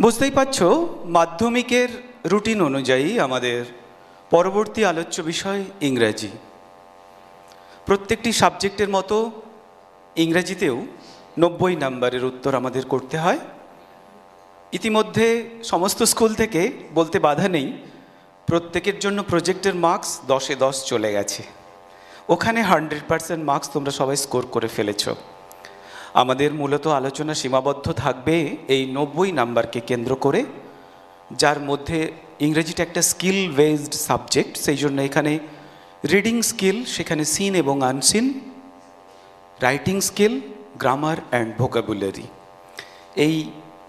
বুঝতেই পারছো, মাধ্যমিকের রুটিন অনুযায়ী আমাদের পরবর্তী আলোচ্য বিষয় ইংরাজি। প্রত্যেকটি সাবজেক্টের মতো ইংরাজিতেও 90 নম্বরের উত্তর আমাদের করতে হয়। ইতিমধ্যে সমস্ত স্কুল থেকে বলতে বাধা নেই, প্রত্যেকের জন্য প্রজেক্টের মার্কস 10-এ 10 চলে গেছে। ওখানে 100% মার্কস তোমরা সবাই স্কোর করে ফেলেছ। আমাদের মূলত আলোচনা সীমাবদ্ধ থাকবে এই 90 নাম্বারকে কেন্দ্র করে, যার মধ্যে ইংরেজিটা একটা স্কিল বেসড সাবজেক্ট। সেই জন্য এখানে রিডিং স্কিল, সেখানে সিন এবং unseen, writing skill, grammar and vocabulary, এই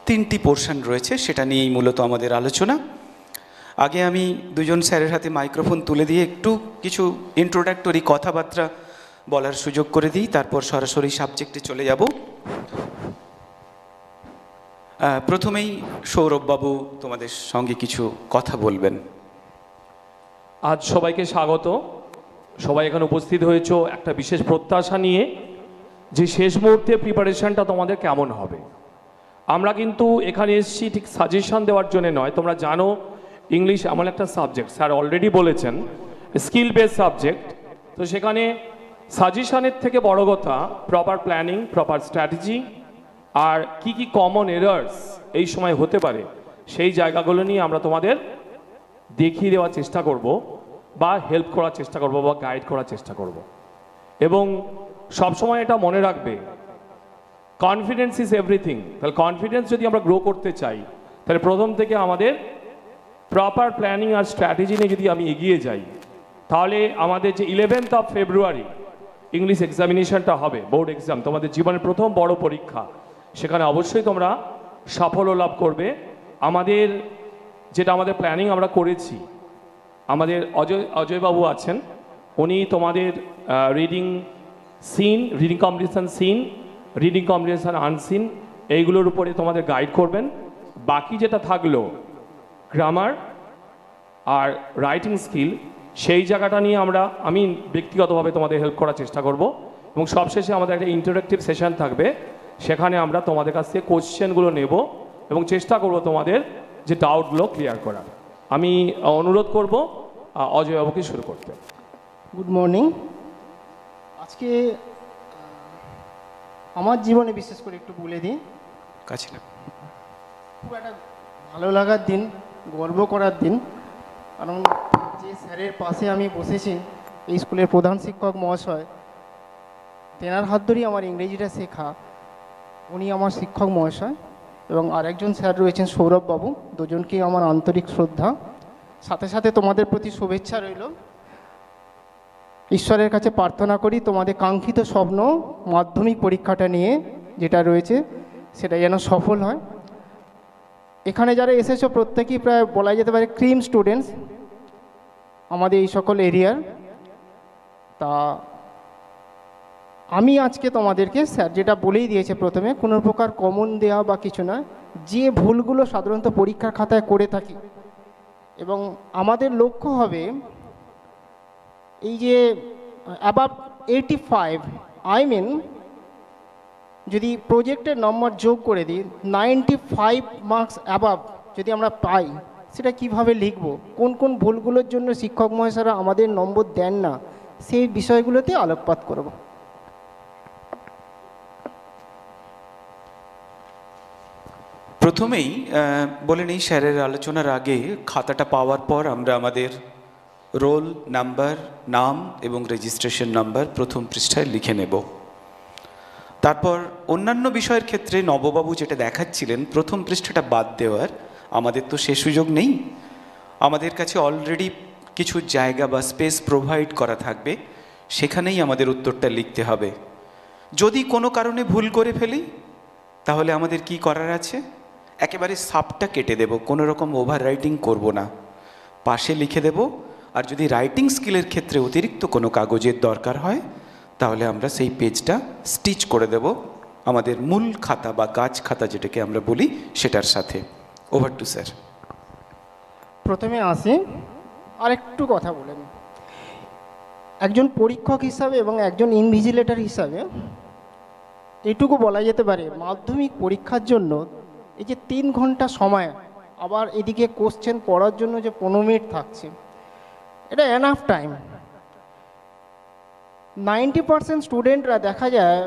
3টি পোর্শন রয়েছে, সেটা নিয়েই মূলত আমাদের আলোচনা। আগে আমি দুজন স্যারের হাতে মাইক্রোফোন তুলে দিয়ে একটু কিছু ইন্ট্রোডাক্টরি কথাবার্তা বলার সুযোগ করে দিই, তারপর সরাসরি সাবজেক্টে চলে যাব। প্রথমেই সৌরভবাবু তোমাদের সঙ্গে কিছু কথা বলবেন। আজ সবাইকে স্বাগত। সবাই এখানে উপস্থিত হয়েছো একটা বিশেষ প্রত্যাশা নিয়ে, যে শেষ মুহূর্তে প্রিপারেশনটা তোমাদের কেমন হবে। আমরা কিন্তু এখানে এসেছি ঠিক সাজেশন দেওয়ার জন্য নয়। তোমরা জানো ইংলিশ এমন একটা সাবজেক্ট, স্যার অলরেডি বলেছেন স্কিল বেসড সাবজেক্ট। তো সেখানে সাজেশনের থেকে বড় কথা প্রপার প্ল্যানিং, প্রপার স্ট্র্যাটেজি, আর কি কি কমন এরার্স এই সময় হতে পারে সেই জায়গাগুলো নিয়ে আমরা তোমাদের দেখিয়ে দেওয়ার চেষ্টা করব, বা হেল্প করার চেষ্টা করব, বা গাইড করার চেষ্টা করব। এবং সবসময় এটা মনে রাখবে, কনফিডেন্স ইজ এভরিথিং। তাহলে কনফিডেন্স যদি আমরা গ্রো করতে চাই, তাহলে প্রথম থেকে আমাদের প্রপার প্ল্যানিং আর স্ট্র্যাটেজি নিয়ে যদি আমি এগিয়ে যাই, তাহলে আমাদের যে 11th of February ইংলিশ এক্সামিনেশনটা হবে, বোর্ড এক্সাম, তোমাদের জীবনের প্রথম বড় পরীক্ষা, সেখানে অবশ্যই তোমরা সাফল্য লাভ করবে। আমাদের আমাদের প্ল্যানিং আমরা করেছি, আমাদের অজয়বাবু আছেন, উনি তোমাদের reading seen, reading competition seen, reading competition unseen, এইগুলোর উপরে তোমাদের গাইড করবেন। বাকি যেটা থাকলো গ্রামার আর রাইটিং স্কিল, সেই জায়গাটা নিয়ে আমি ব্যক্তিগতভাবে তোমাদের হেল্প করার চেষ্টা করব। এবং সবশেষে আমাদের একটা ইন্টারেক্টিভ সেশন থাকবে, সেখানে আমরা তোমাদের কাছ থেকে কোশ্চেনগুলো নেব এবং চেষ্টা করব তোমাদের যে ডাউটগুলো ক্লিয়ার করার। আমি অনুরোধ করব অজয়বাবুকে শুরু করতে। Good morning. আজকে আমার জীবনে বিশেষ করে একটু বলে দিই, খুব একটা ভালো লাগার দিন, গর্ব করার দিন। কারণ যে স্যারের পাশে আমি বসেছি, এই স্কুলের প্রধান শিক্ষক মহাশয়, তেনার হাত ধরেই আমার ইংরেজিটা শেখা। উনি আমার শিক্ষক মহাশয়, এবং আরেকজন স্যার রয়েছেন সৌরভবাবু, দুজনকেই আমার আন্তরিক শ্রদ্ধা। সাথে সাথে তোমাদের প্রতি শুভেচ্ছা রইল। ঈশ্বরের কাছে প্রার্থনা করি তোমাদের কাঙ্ক্ষিত স্বপ্ন মাধ্যমিক পরীক্ষাটা নিয়ে যেটা রয়েছে সেটা যেন সফল হয়। এখানে যারা এসেছো প্রত্যেকেই প্রায় বলা যেতে পারে ক্রিম স্টুডেন্টস আমাদের এই সকল এরিয়ার। তা আমি আজকে তোমাদেরকে স্যার যেটা বলেই দিয়েছে প্রথমে, কোনো প্রকার কমন দেওয়া বা কিছু না, যে ভুলগুলো সাধারণত পরীক্ষার খাতায় করে থাকি, এবং আমাদের লক্ষ্য হবে এই যে অ্যাবাভ 85, আই মিন যদি প্রজেক্টের নম্বর যোগ করে দিই 95 মার্কস অ্যাবাভ যদি আমরা পাই, সেটা কিভাবে লিখব, কোন কোন ভুলগুলোর জন্য শিক্ষক মহাশয়রা আমাদের নম্বর দেন না, সেই বিষয়গুলোতে আলোকপাত করব। প্রথমেই বলে নিই, স্যারের আলোচনার আগে খাতাটা পাওয়ার পর আমরা আমাদের রোল নাম্বার, নাম এবং রেজিস্ট্রেশন নাম্বার প্রথম পৃষ্ঠায় লিখে নেব। তারপর অন্যান্য বিষয়ের ক্ষেত্রে নববাবু যেটা দেখাচ্ছিলেন, প্রথম পৃষ্ঠাটা বাদ দেওয়ার আমাদের তো সে সুযোগ নেই। আমাদের কাছে অলরেডি কিছু জায়গা বা স্পেস প্রোভাইড করা থাকবে, সেখানেই আমাদের উত্তরটা লিখতে হবে। যদি কোনো কারণে ভুল করে ফেলি, তাহলে আমাদের কি করার আছে, একেবারে সাবটা কেটে দেব, কোনো রকম ওভার রাইটিং করব না, পাশে লিখে দেব। আর যদি রাইটিং স্কিলের ক্ষেত্রে অতিরিক্ত কোনো কাগজের দরকার হয়, তাহলে আমরা সেই পেজটা স্টিচ করে দেব আমাদের মূল খাতা বা কাজ খাতা যেটাকে আমরা বলি সেটার সাথে। Over to sir. প্রথমে আসি, আরেকটু কথা বলেন। একজন পরীক্ষক হিসাবে এবং একজন ইনভিজিলেটর হিসাবে এইটুকু বলা যেতে পারে, মাধ্যমিক পরীক্ষার জন্য এই যে 3 ঘন্টা সময়, আবার এদিকে কোশ্চেন পড়ার জন্য যে 15 মিনিট থাকছে, এটা এনাফ টাইম। 90% স্টুডেন্টরা দেখা যায়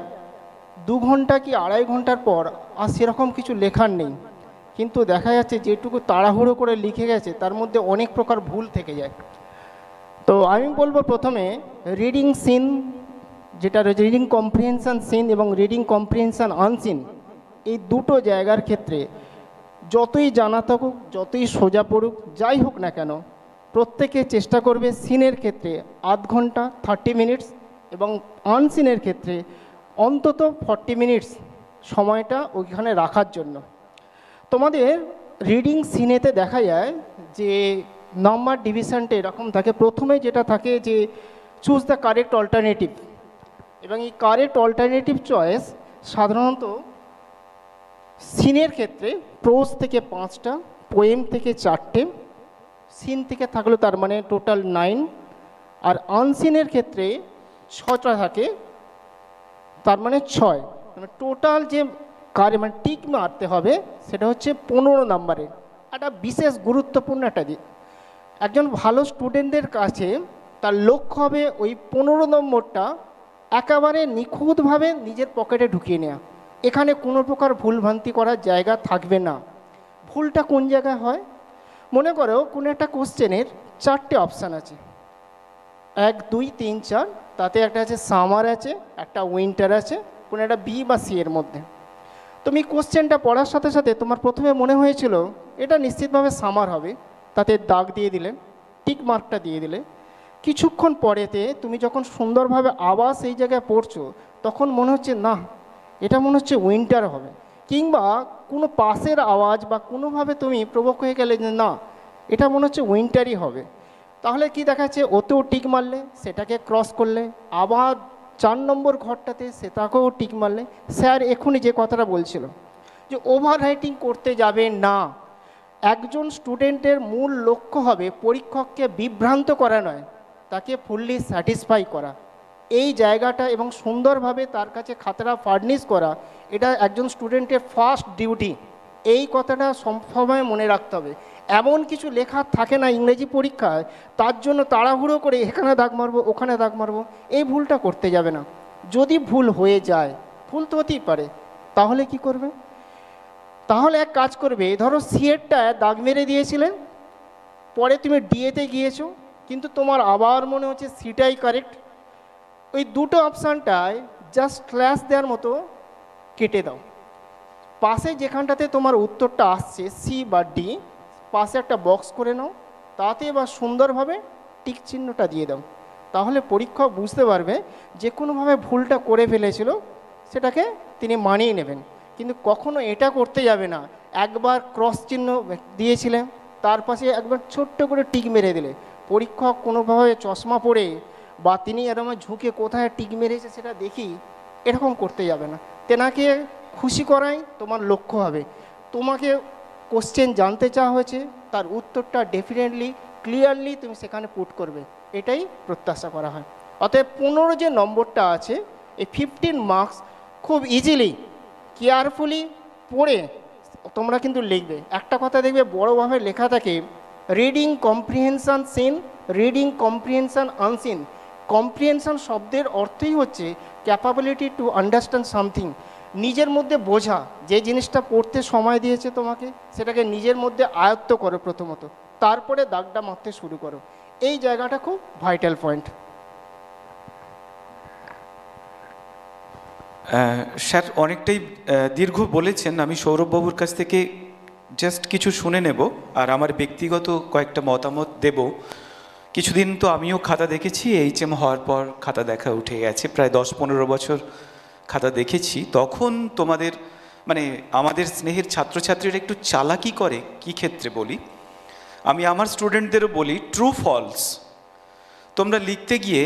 2 ঘন্টা কি 2.5 ঘন্টার পর আর সেরকম কিছু লেখার নেই, কিন্তু দেখা যাচ্ছে যেটুকু তাড়াহুড়ো করে লিখে গেছে তার মধ্যে অনেক প্রকার ভুল থেকে যায়। তো আমি বলবো প্রথমে রিডিং সিন, যেটা রিডিং কম্প্রিহেনশন সিন এবং রিডিং কম্প্রিহেনশন আনসিন, এই দুটো জায়গার ক্ষেত্রে যতই জানা থাকুক, যতই সোজা পড়ুক, যাই হোক না কেন, প্রত্যেকে চেষ্টা করবে সিনের ক্ষেত্রে আধ ঘন্টা 30 মিনিটস এবং আনসিনের ক্ষেত্রে অন্তত 40 মিনিটস সময়টা ওইখানে রাখার জন্য। তোমাদের রিডিং সিনেতে দেখা যায় যে নাম্বার ডিভিশনটা এরকম থাকে, প্রথমে যেটা থাকে যে চুজ দ্য কারেক্ট অল্টারনেটিভ, এবং এই কারেক্ট অল্টারনেটিভ চয়েস সাধারণত সিনের ক্ষেত্রে প্রোজ থেকে 5টা, পোয়েম থেকে 4টে, সিন থেকে থাকলো তার মানে টোটাল 9, আর আনসিনের ক্ষেত্রে 6টা থাকে, তার মানে 6, মানে টোটাল যে মানে টিক মারতে হবে সেটা হচ্ছে 15 নম্বরের। একটা বিশেষ গুরুত্বপূর্ণ একটা দিক, একজন ভালো স্টুডেন্টদের কাছে তার লক্ষ্য হবে ওই 15 নম্বরটা একেবারে নিখুঁতভাবে নিজের পকেটে ঢুকিয়ে নেওয়া। এখানে কোনো প্রকার ভুলভ্রান্তি করার জায়গা থাকবে না। ভুলটা কোন জায়গায় হয়, মনে করো কোনো একটা কোশ্চেনের 4টে অপশান আছে, 1 2 3 4, তাতে একটা আছে সামার আছে, একটা উইন্টার আছে, কোনো একটা বি বা সি এর মধ্যে। তুমি কোশ্চেনটা পড়ার সাথে সাথে তোমার প্রথমে মনে হয়েছিল এটা নিশ্চিতভাবে সামার হবে, তাতে দাগ দিয়ে দিলে, টিক মার্কটা দিয়ে দিলে। কিছুক্ষণ পরেতে তুমি যখন সুন্দরভাবে আবার সেই জায়গায় পড়ছো, তখন মনে হচ্ছে না, এটা মনে হচ্ছে উইন্টার হবে, কিংবা কোনো পাশের আওয়াজ বা কোনোভাবে তুমি প্রবক হয়ে গেলে যে না, এটা মনে হচ্ছে উইন্টারই হবে। তাহলে কি দেখাচ্ছে, ওতেও টিক মারলে, সেটাকে ক্রস করলে, আবার 4 নম্বর ঘরটাতে সেটাকেও টিক মারলে। স্যার এখনই যে কথাটা বলছিল যে ওভার রাইটিং করতে যাবে না। একজন স্টুডেন্টের মূল লক্ষ্য হবে পরীক্ষককে বিভ্রান্ত করা নয়, তাকে ফুললি স্যাটিসফাই করা। এই জায়গাটা এবং সুন্দরভাবে তার কাছে খাতাটা ফার্নিশ করা, এটা একজন স্টুডেন্টের ফার্স্ট ডিউটি। এই কথাটা সবসময় মনে রাখতে হবে। এমন কিছু লেখা থাকে না ইংরেজি পরীক্ষায়, তার জন্য তাড়াহুড়ো করে এখানে দাগ মারবো, ওখানে দাগ মারবো, এই ভুলটা করতে যাবে না। যদি ভুল হয়ে যায়, ভুল তো হতেই পারে, তাহলে কি করবে? তাহলে এক কাজ করবে, ধরো সিএরটায় দাগ মেরে দিয়েছিলে, পরে তুমি ডিএতে গিয়েছো, কিন্তু তোমার আবার মনে হচ্ছে সিটাই কারেক্ট, ওই দুটো অপশানটায় জাস্ট স্ল্যাশ দেওয়ার মতো কেটে দাও। পাশে যেখানটাতে তোমার উত্তরটা আসছে সি বা ডি, পাশে একটা বক্স করে নাও, তাতে এবার সুন্দরভাবে টিক চিহ্নটা দিয়ে দাও। তাহলে পরীক্ষক বুঝতে পারবে যে কোনোভাবে ভুলটা করে ফেলেছিল, সেটাকে তিনি মানিয়ে নেবেন। কিন্তু কখনো এটা করতে যাবে না, একবার ক্রস চিহ্ন দিয়েছিলেন, তার পাশে একবার ছোট্ট করে টিক মেরে দিলে, পরীক্ষক কোনোভাবে চশমা পরে বা তিনি এরকম ঝুঁকে কোথায় টিক মেরেছে সেটা দেখি, এরকম করতে যাবে না। তেনাকে খুশি করাই তোমার লক্ষ্য হবে। তোমাকে কোশ্চেন জানতে চাওয়া হয়েছে, তার উত্তরটা ডেফিনেটলি ক্লিয়ারলি তুমি সেখানে পুট করবে, এটাই প্রত্যাশা করা হয়। অতএব 15 যে নম্বরটা আছে, এই 15 মার্কস খুব ইজিলি কেয়ারফুলি পড়ে তোমরা কিন্তু লিখবে। একটা কথা দেখবে বড়োভাবে লেখা থাকে, reading comprehension seen, reading comprehension unseen. Comprehension শব্দের অর্থই হচ্ছে ক্যাপাবিলিটি টু আন্ডারস্ট্যান্ড সামথিং, নিজের মধ্যে বোঝা। যে জিনিসটা পড়তে সময় দিয়েছে তোমাকে, সেটাকে নিজের মধ্যে আয়ত্ত করো প্রথমত, তারপরে দাগটা মারতে শুরু করো। এই জায়গাটা খুব ভাইটাল পয়েন্ট। স্যার অনেকটাই দীর্ঘ বলেছেন, আমি সৌরভবাবুর কাছ থেকে জাস্ট কিছু শুনে নেব আর আমার ব্যক্তিগত কয়েকটা মতামত দেব। কিছুদিন তো আমিও খাতা দেখেছি, এইচএম হওয়ার পর খাতা দেখা উঠে গেছে, প্রায় 10-15 বছর খাতা দেখেছি। তখন তোমাদের মানে আমাদের স্নেহের ছাত্রছাত্রীরা একটু চালাকি করে, কি ক্ষেত্রে বলি, আমি আমার স্টুডেন্টদেরও বলি, ট্রু ফলস তোমরা লিখতে গিয়ে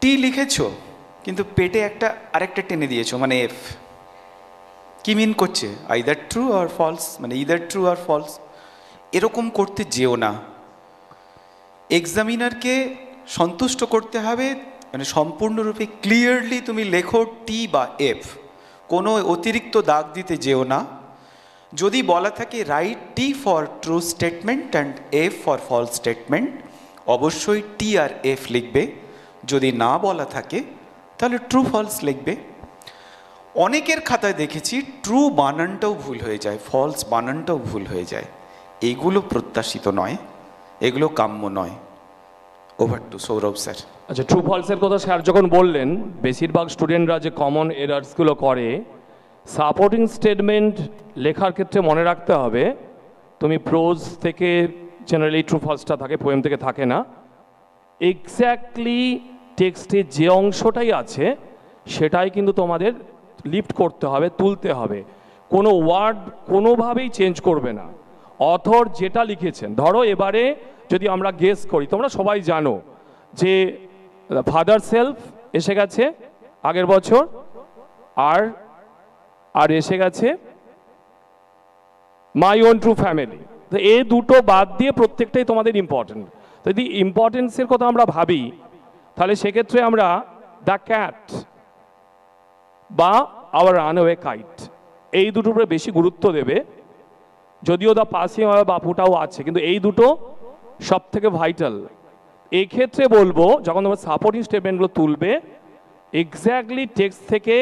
টি লিখেছো কিন্তু পেটে আরেকটা টেনে দিয়েছো, মানে এফ। কি মিন করছে? আইদার ট্রু আর ফলস, মানে ইদার ট্রু আর ফলস, এরকম করতে যেও না। এক্সামিনারকে সন্তুষ্ট করতে হবে, মানে সম্পূর্ণরূপে ক্লিয়ারলি তুমি লেখো টি বা এফ, কোনো অতিরিক্ত দাগ দিতে যেও না। যদি বলা থাকে write T for true statement and F for false statement, অবশ্যই টি আর এফ লিখবে। যদি না বলা থাকে তাহলে ট্রু ফলস লিখবে। অনেকের খাতায় দেখেছি ট্রু বানানটাও ভুল হয়ে যায়, ফলস বানানটাও ভুল হয়ে যায়। এগুলো প্রত্যাশিত নয়, এগুলো কাম্য নয়। Over to Sourav sir. আচ্ছা, ট্রু ফলসের কথা স্যার যখন বললেন, বেশিরভাগ স্টুডেন্টরা যে কমন এরার্সগুলো করে, সাপোর্টিং স্টেটমেন্ট লেখার ক্ষেত্রে মনে রাখতে হবে, তুমি প্রোজ থেকে জেনারেলি ট্রু ফলসটা থাকে, পোয়েম থেকে থাকে না। এক্স্যাক্টলি টেক্সটে যে অংশটাই আছে সেটাই কিন্তু তোমাদের লিফট করতে হবে, তুলতে হবে। কোনো ওয়ার্ড কোনোভাবেই চেঞ্জ করবে না। অথর যেটা লিখেছেন, ধরো এবারে যদি আমরা গেস করি, তোমরা সবাই জানো যে ফাদার সেলফ এসে গেছে আগের বছর, আর এসে গেছে মাই ওন ট্রু ফ্যামিলি। তো এই দুটো বাদ দিয়ে প্রত্যেকটাই তোমাদের ইম্পর্টেন্ট। তো যদি ইম্পর্টেন্সের কথা আমরা ভাবি, তাহলে সেক্ষেত্রে আমরা দ্য ক্যাট বা আওয়ার রানওয়ে কাইট, এই দুটোর উপরে বেশি গুরুত্ব দেবে। যদিও দ্য পাসিং অফ বাপুটাও আছে, কিন্তু এই দুটো সব থেকে ভাইটাল। এই ক্ষেত্রে বলবো, যখন তোমরা সাপোর্টিং স্টেটমেন্টগুলো তুলবে, এক্স্যাক্টলি টেক্সট থেকে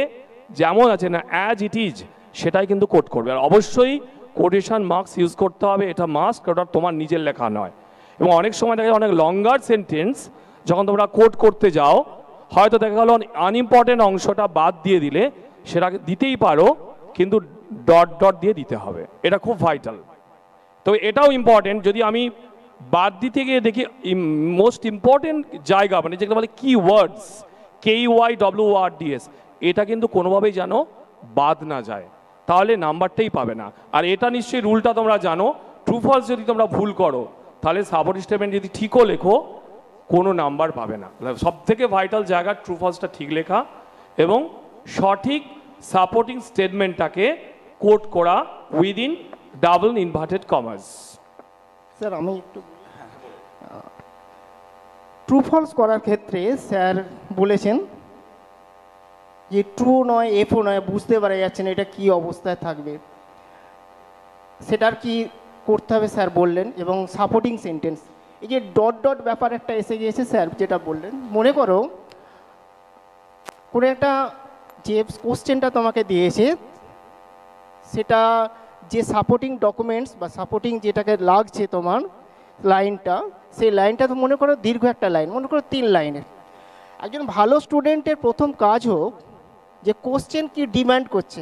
যেমন আছে না, অ্যাজ ইট ইজ সেটাই কিন্তু কোট করবে। আর অবশ্যই কোটেশন মার্কস ইউজ করতে হবে, এটা মাস্ট, ওটা তোমার নিজের লেখা নয়। এবং অনেক সময় দেখা যায় অনেক লঙ্গার সেন্টেন্স যখন তোমরা কোট করতে যাও, হয়তো দেখা গেলো আনইম্পর্টেন্ট অংশটা বাদ দিয়ে দিলে, সেটা দিতেই পারো, কিন্তু ডট ডট দিয়ে দিতে হবে, এটা খুব ভাইটাল। তো এটাও ইম্পর্টেন্ট। যদি আমি বাদ দিতে গিয়ে দেখি মোস্ট ইম্পর্টেন্ট জায়গা, মানে যেগুলো বলে কি ওয়ার্ডস, KYWRDS, এটা কিন্তু কোনোভাবেই যেন বাদ না যায়, তাহলে নাম্বারটাই পাবে না। আর এটা নিশ্চয়ই রুলটা তোমরা জানো, ট্রু ফলস যদি তোমরা ভুল করো, তাহলে সাপোর্টিং স্টেটমেন্ট যদি ঠিকও লেখো, কোনো নাম্বার পাবে না। সব থেকে ভাইটাল জায়গা ট্রু ফলসটা ঠিক লেখা এবং সঠিক সাপোর্টিং স্টেটমেন্টটাকে কোট করা উইদিন ডাবল ইনভার্টেড কমাস। স্যার আমি একটু ট্রু ফলস করার ক্ষেত্রে স্যার বলেছেন যে ট্রু নয় এফও নয়, বুঝতে পারা যাচ্ছে না এটা কি অবস্থায় থাকবে, সেটার কি করতে হবে স্যার বললেন। এবং সাপোর্টিং সেন্টেন্স, এই যে ডট ডট ব্যাপার একটা এসে গিয়েছে স্যার যেটা বললেন, মনে করো কোনো একটা যে কোশ্চেনটা তোমাকে দিয়েছে, সেটা যে সাপোর্টিং ডকুমেন্টস বা সাপোর্টিং যেটাকে লাগছে তোমার লাইনটা, সেই লাইনটা তো মনে করো দীর্ঘ একটা লাইন, মনে করো 3 লাইনের। একজন ভালো স্টুডেন্টের প্রথম কাজ হোক যে কোশ্চেন কি ডিমান্ড করছে,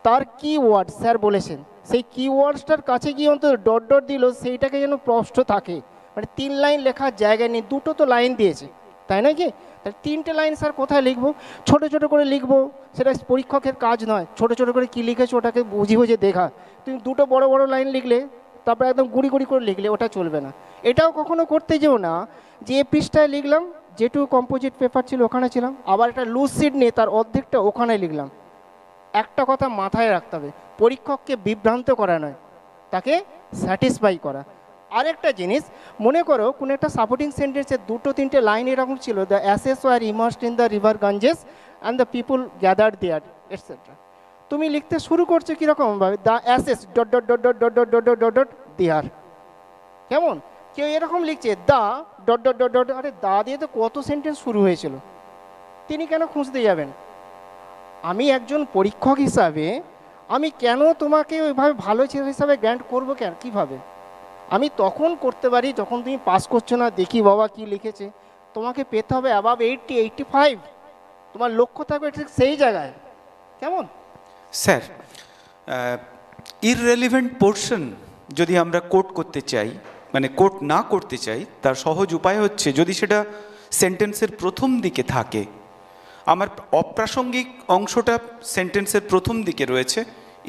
তার কি ওয়ার্ড স্যার বলেছেন, সেই কিওয়ার্ডসটার কাছে গিয়ে অন্তত ডট ডট দিল, সেইটাকে যেন প্রশ্ন থাকে। মানে 3 লাইন লেখার জায়গায় নেই, দুটো তো লাইন দিয়েছে, তাই না কি? তাহলে 3টে লাইন স্যার কোথায় লিখবো? ছোট ছোট করে লিখবো, সেটা পরীক্ষকের কাজ নয়। ছোট ছোট করে কী লিখেছো ওটাকে বুঝিয়ে বুঝে দেখা। তুমি দুটো বড় বড় লাইন লিখলে, তারপরে একদম গুড়ি গুড়ি করে লিখলে, ওটা চলবে না। এটাও কখনো করতে যেও না যে এ পৃষ্ঠায় লিখলাম, যেটুকু কম্পোজিট পেপার ছিল ওখানে ছিলাম, আবার একটা লুজ শিট নিয়ে তার অর্ধেকটা ওখানে লিখলাম। একটা কথা মাথায় রাখতে হবে, পরীক্ষককে বিভ্রান্ত করা নয়, তাকে স্যাটিসফাই করা। আরেকটা জিনিস মনে করো, কোনো একটা সাপোর্টিং সেন্টেন্সের 2-3টে লাইন এরকম ছিল, the ashes were immersed in the river Ganges and the people gathered there etcetera. তুমি লিখতে শুরু করছো কীরকমভাবে, the ashes dot dot dot dot dot dot dot dot dot dot there. কেমন কেউ এরকম লিখছে the dot dot dot dot, আরে দা দিয়ে তো কত সেন্টেন্স শুরু হয়েছিল, তিনি কেন খুঁজতে যাবেন? আমি একজন পরীক্ষক হিসাবে আমি কেন তোমাকে ওইভাবে ভালো ছেলে হিসাবে গ্র্যান্ট করবো? কেন, কীভাবে? আমি তখন করতে পারি যখন তুমি পাস করছো না, দেখি বাবা কি লিখেছে। তোমাকে পেতে হবে অ্যাবাভ 80, 85, তোমার লক্ষ্য থাকবে ঠিক সেই জায়গায়। কেমন স্যার, ইররেলিভেন্ট পোর্শন যদি আমরা কোট করতে চাই, মানে কোট না করতে চাই, তার সহজ উপায় হচ্ছে যদি সেটা সেন্টেন্সের প্রথম দিকে থাকে। আমার অপ্রাসঙ্গিক অংশটা সেন্টেন্সের প্রথম দিকে রয়েছে,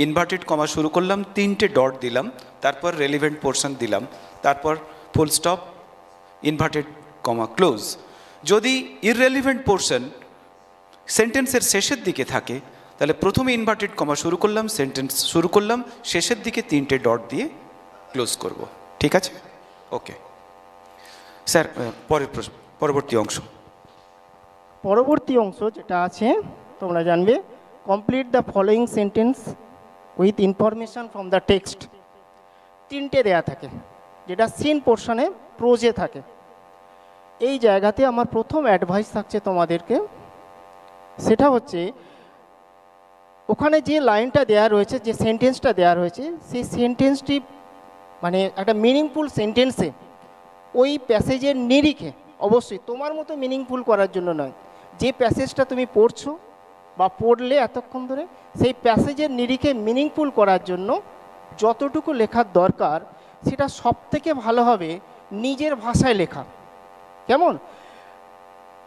ইনভার্টেড কমা শুরু করলাম, 3টে ডট দিলাম, তারপর রেলিভেন্ট পোর্শন দিলাম, তারপর full stop, inverted comma close. যদি ইররেলিভেন্ট পোর্শন সেন্টেন্সের শেষের দিকে থাকে, তাহলে প্রথমে ইনভার্টেড কমা শুরু করলাম, সেন্টেন্স শুরু করলাম, শেষের দিকে 3টে ডট দিয়ে ক্লোজ করব। ঠিক আছে? ওকে স্যার, পরবর্তী অংশ। পরবর্তী অংশ যেটা আছে তোমরা জানবে, complete the following sentence with information from the text, তিনটে দেয়া থাকে, যেটা সিন পোর্শনে প্রোজে থাকে। এই জায়গাতে আমার প্রথম অ্যাডভাইস থাকছে তোমাদেরকে, সেটা হচ্ছে ওখানে যে লাইনটা দেওয়া রয়েছে, যে সেন্টেন্সটা দেওয়া রয়েছে, সেই সেন্টেন্সটি মানে একটা মিনিংফুল সেন্টেন্সে ওই প্যাসেজের নিরিখে, অবশ্যই তোমার মতো মিনিংফুল করার জন্য নয়, যে প্যাসেজটা তুমি পড়ছো বা পড়লে এতক্ষণ ধরে, সেই প্যাসেজের নিরিখে মিনিংফুল করার জন্য যতটুকু লেখার দরকার সেটা সবথেকে ভালো হবে নিজের ভাষায় লেখা। কেমন?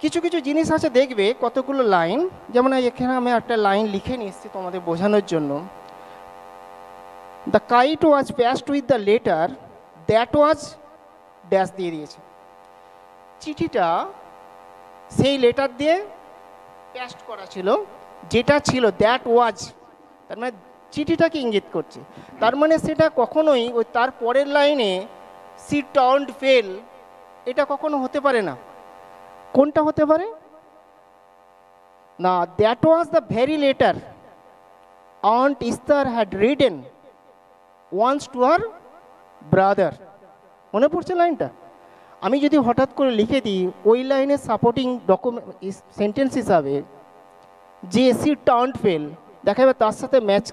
কিছু কিছু জিনিস আছে দেখবে, কতগুলো লাইন, যেমন এখানে আমি একটা লাইন লিখে নিয়ে এসেছি তোমাদের বোঝানোর জন্য। The kite was past with the letter that was dash দিয়ে দিয়েছে। চিঠিটা সেই লেটার দিয়ে প্যাস্ট করা ছিল, যেটা ছিল দ্যাট ওয়াজ, তার মানে চিঠিটাকে ইঙ্গিত করছে। তার মানে সেটা কখনোই ওই তার পরের লাইনে সি টার্নড ফেল, এটা কখনো হতে পারে না। কোনটা হতে পারে না, that was the very letter aunt Esther had written once to her brother. মনে পড়ছে লাইনটা? আমি যদি হঠাৎ করে লিখে দিই ওই লাইনের সাপোর্টিং ডকুমেন্ট সেন্টেন্স হিসাবে যে সি টার্নড ফেল, দেখা যাবে তার সাথে ম্যাচ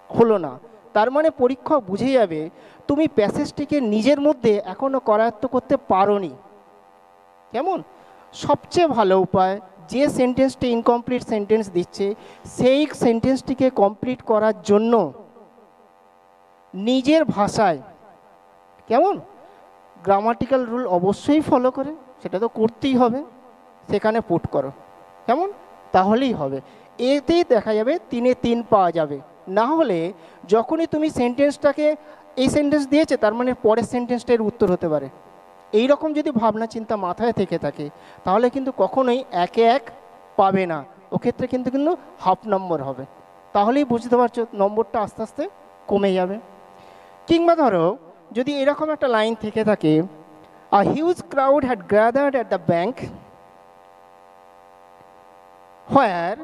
হলো না, তার মানে পরীক্ষক বুঝে যাবে তুমি প্যাসেজটিকে নিজের মধ্যে এখনও করায়ত্ত করতে পারোনি। কেমন? সবচেয়ে ভালো উপায়, যে সেন্টেন্সটি ইনকমপ্লিট সেন্টেন্স দিচ্ছে সেই সেন্টেন্সটিকে কমপ্লিট করার জন্য নিজের ভাষায়, কেমন, গ্রামাটিক্যাল রুল অবশ্যই ফলো করে, সেটা তো করতেই হবে, সেখানে পুট করো। কেমন? তাহলেই হবে। এতেই দেখা যাবে 3-এ 3 পাওয়া যাবে। না হলে যখনই তুমি সেন্টেন্সটাকে, এই সেন্টেন্স দিয়েছে তার মানে পরের সেন্টেন্সটা এর উত্তর হতে পারে, এই রকম যদি ভাবনা চিন্তা মাথায় থেকে থাকে তাহলে কিন্তু কখনোই 1-এ 1 পাবে না, ওক্ষেত্রে কিন্তু কিন্তু হাফ নম্বর হবে। তাহলেই বুঝতে পারছো নম্বরটা আস্তে আস্তে কমে যাবে। কিংবা ধরো যদি এরকম একটা লাইন থেকে থাকে, a huge crowd had gathered at the bank where,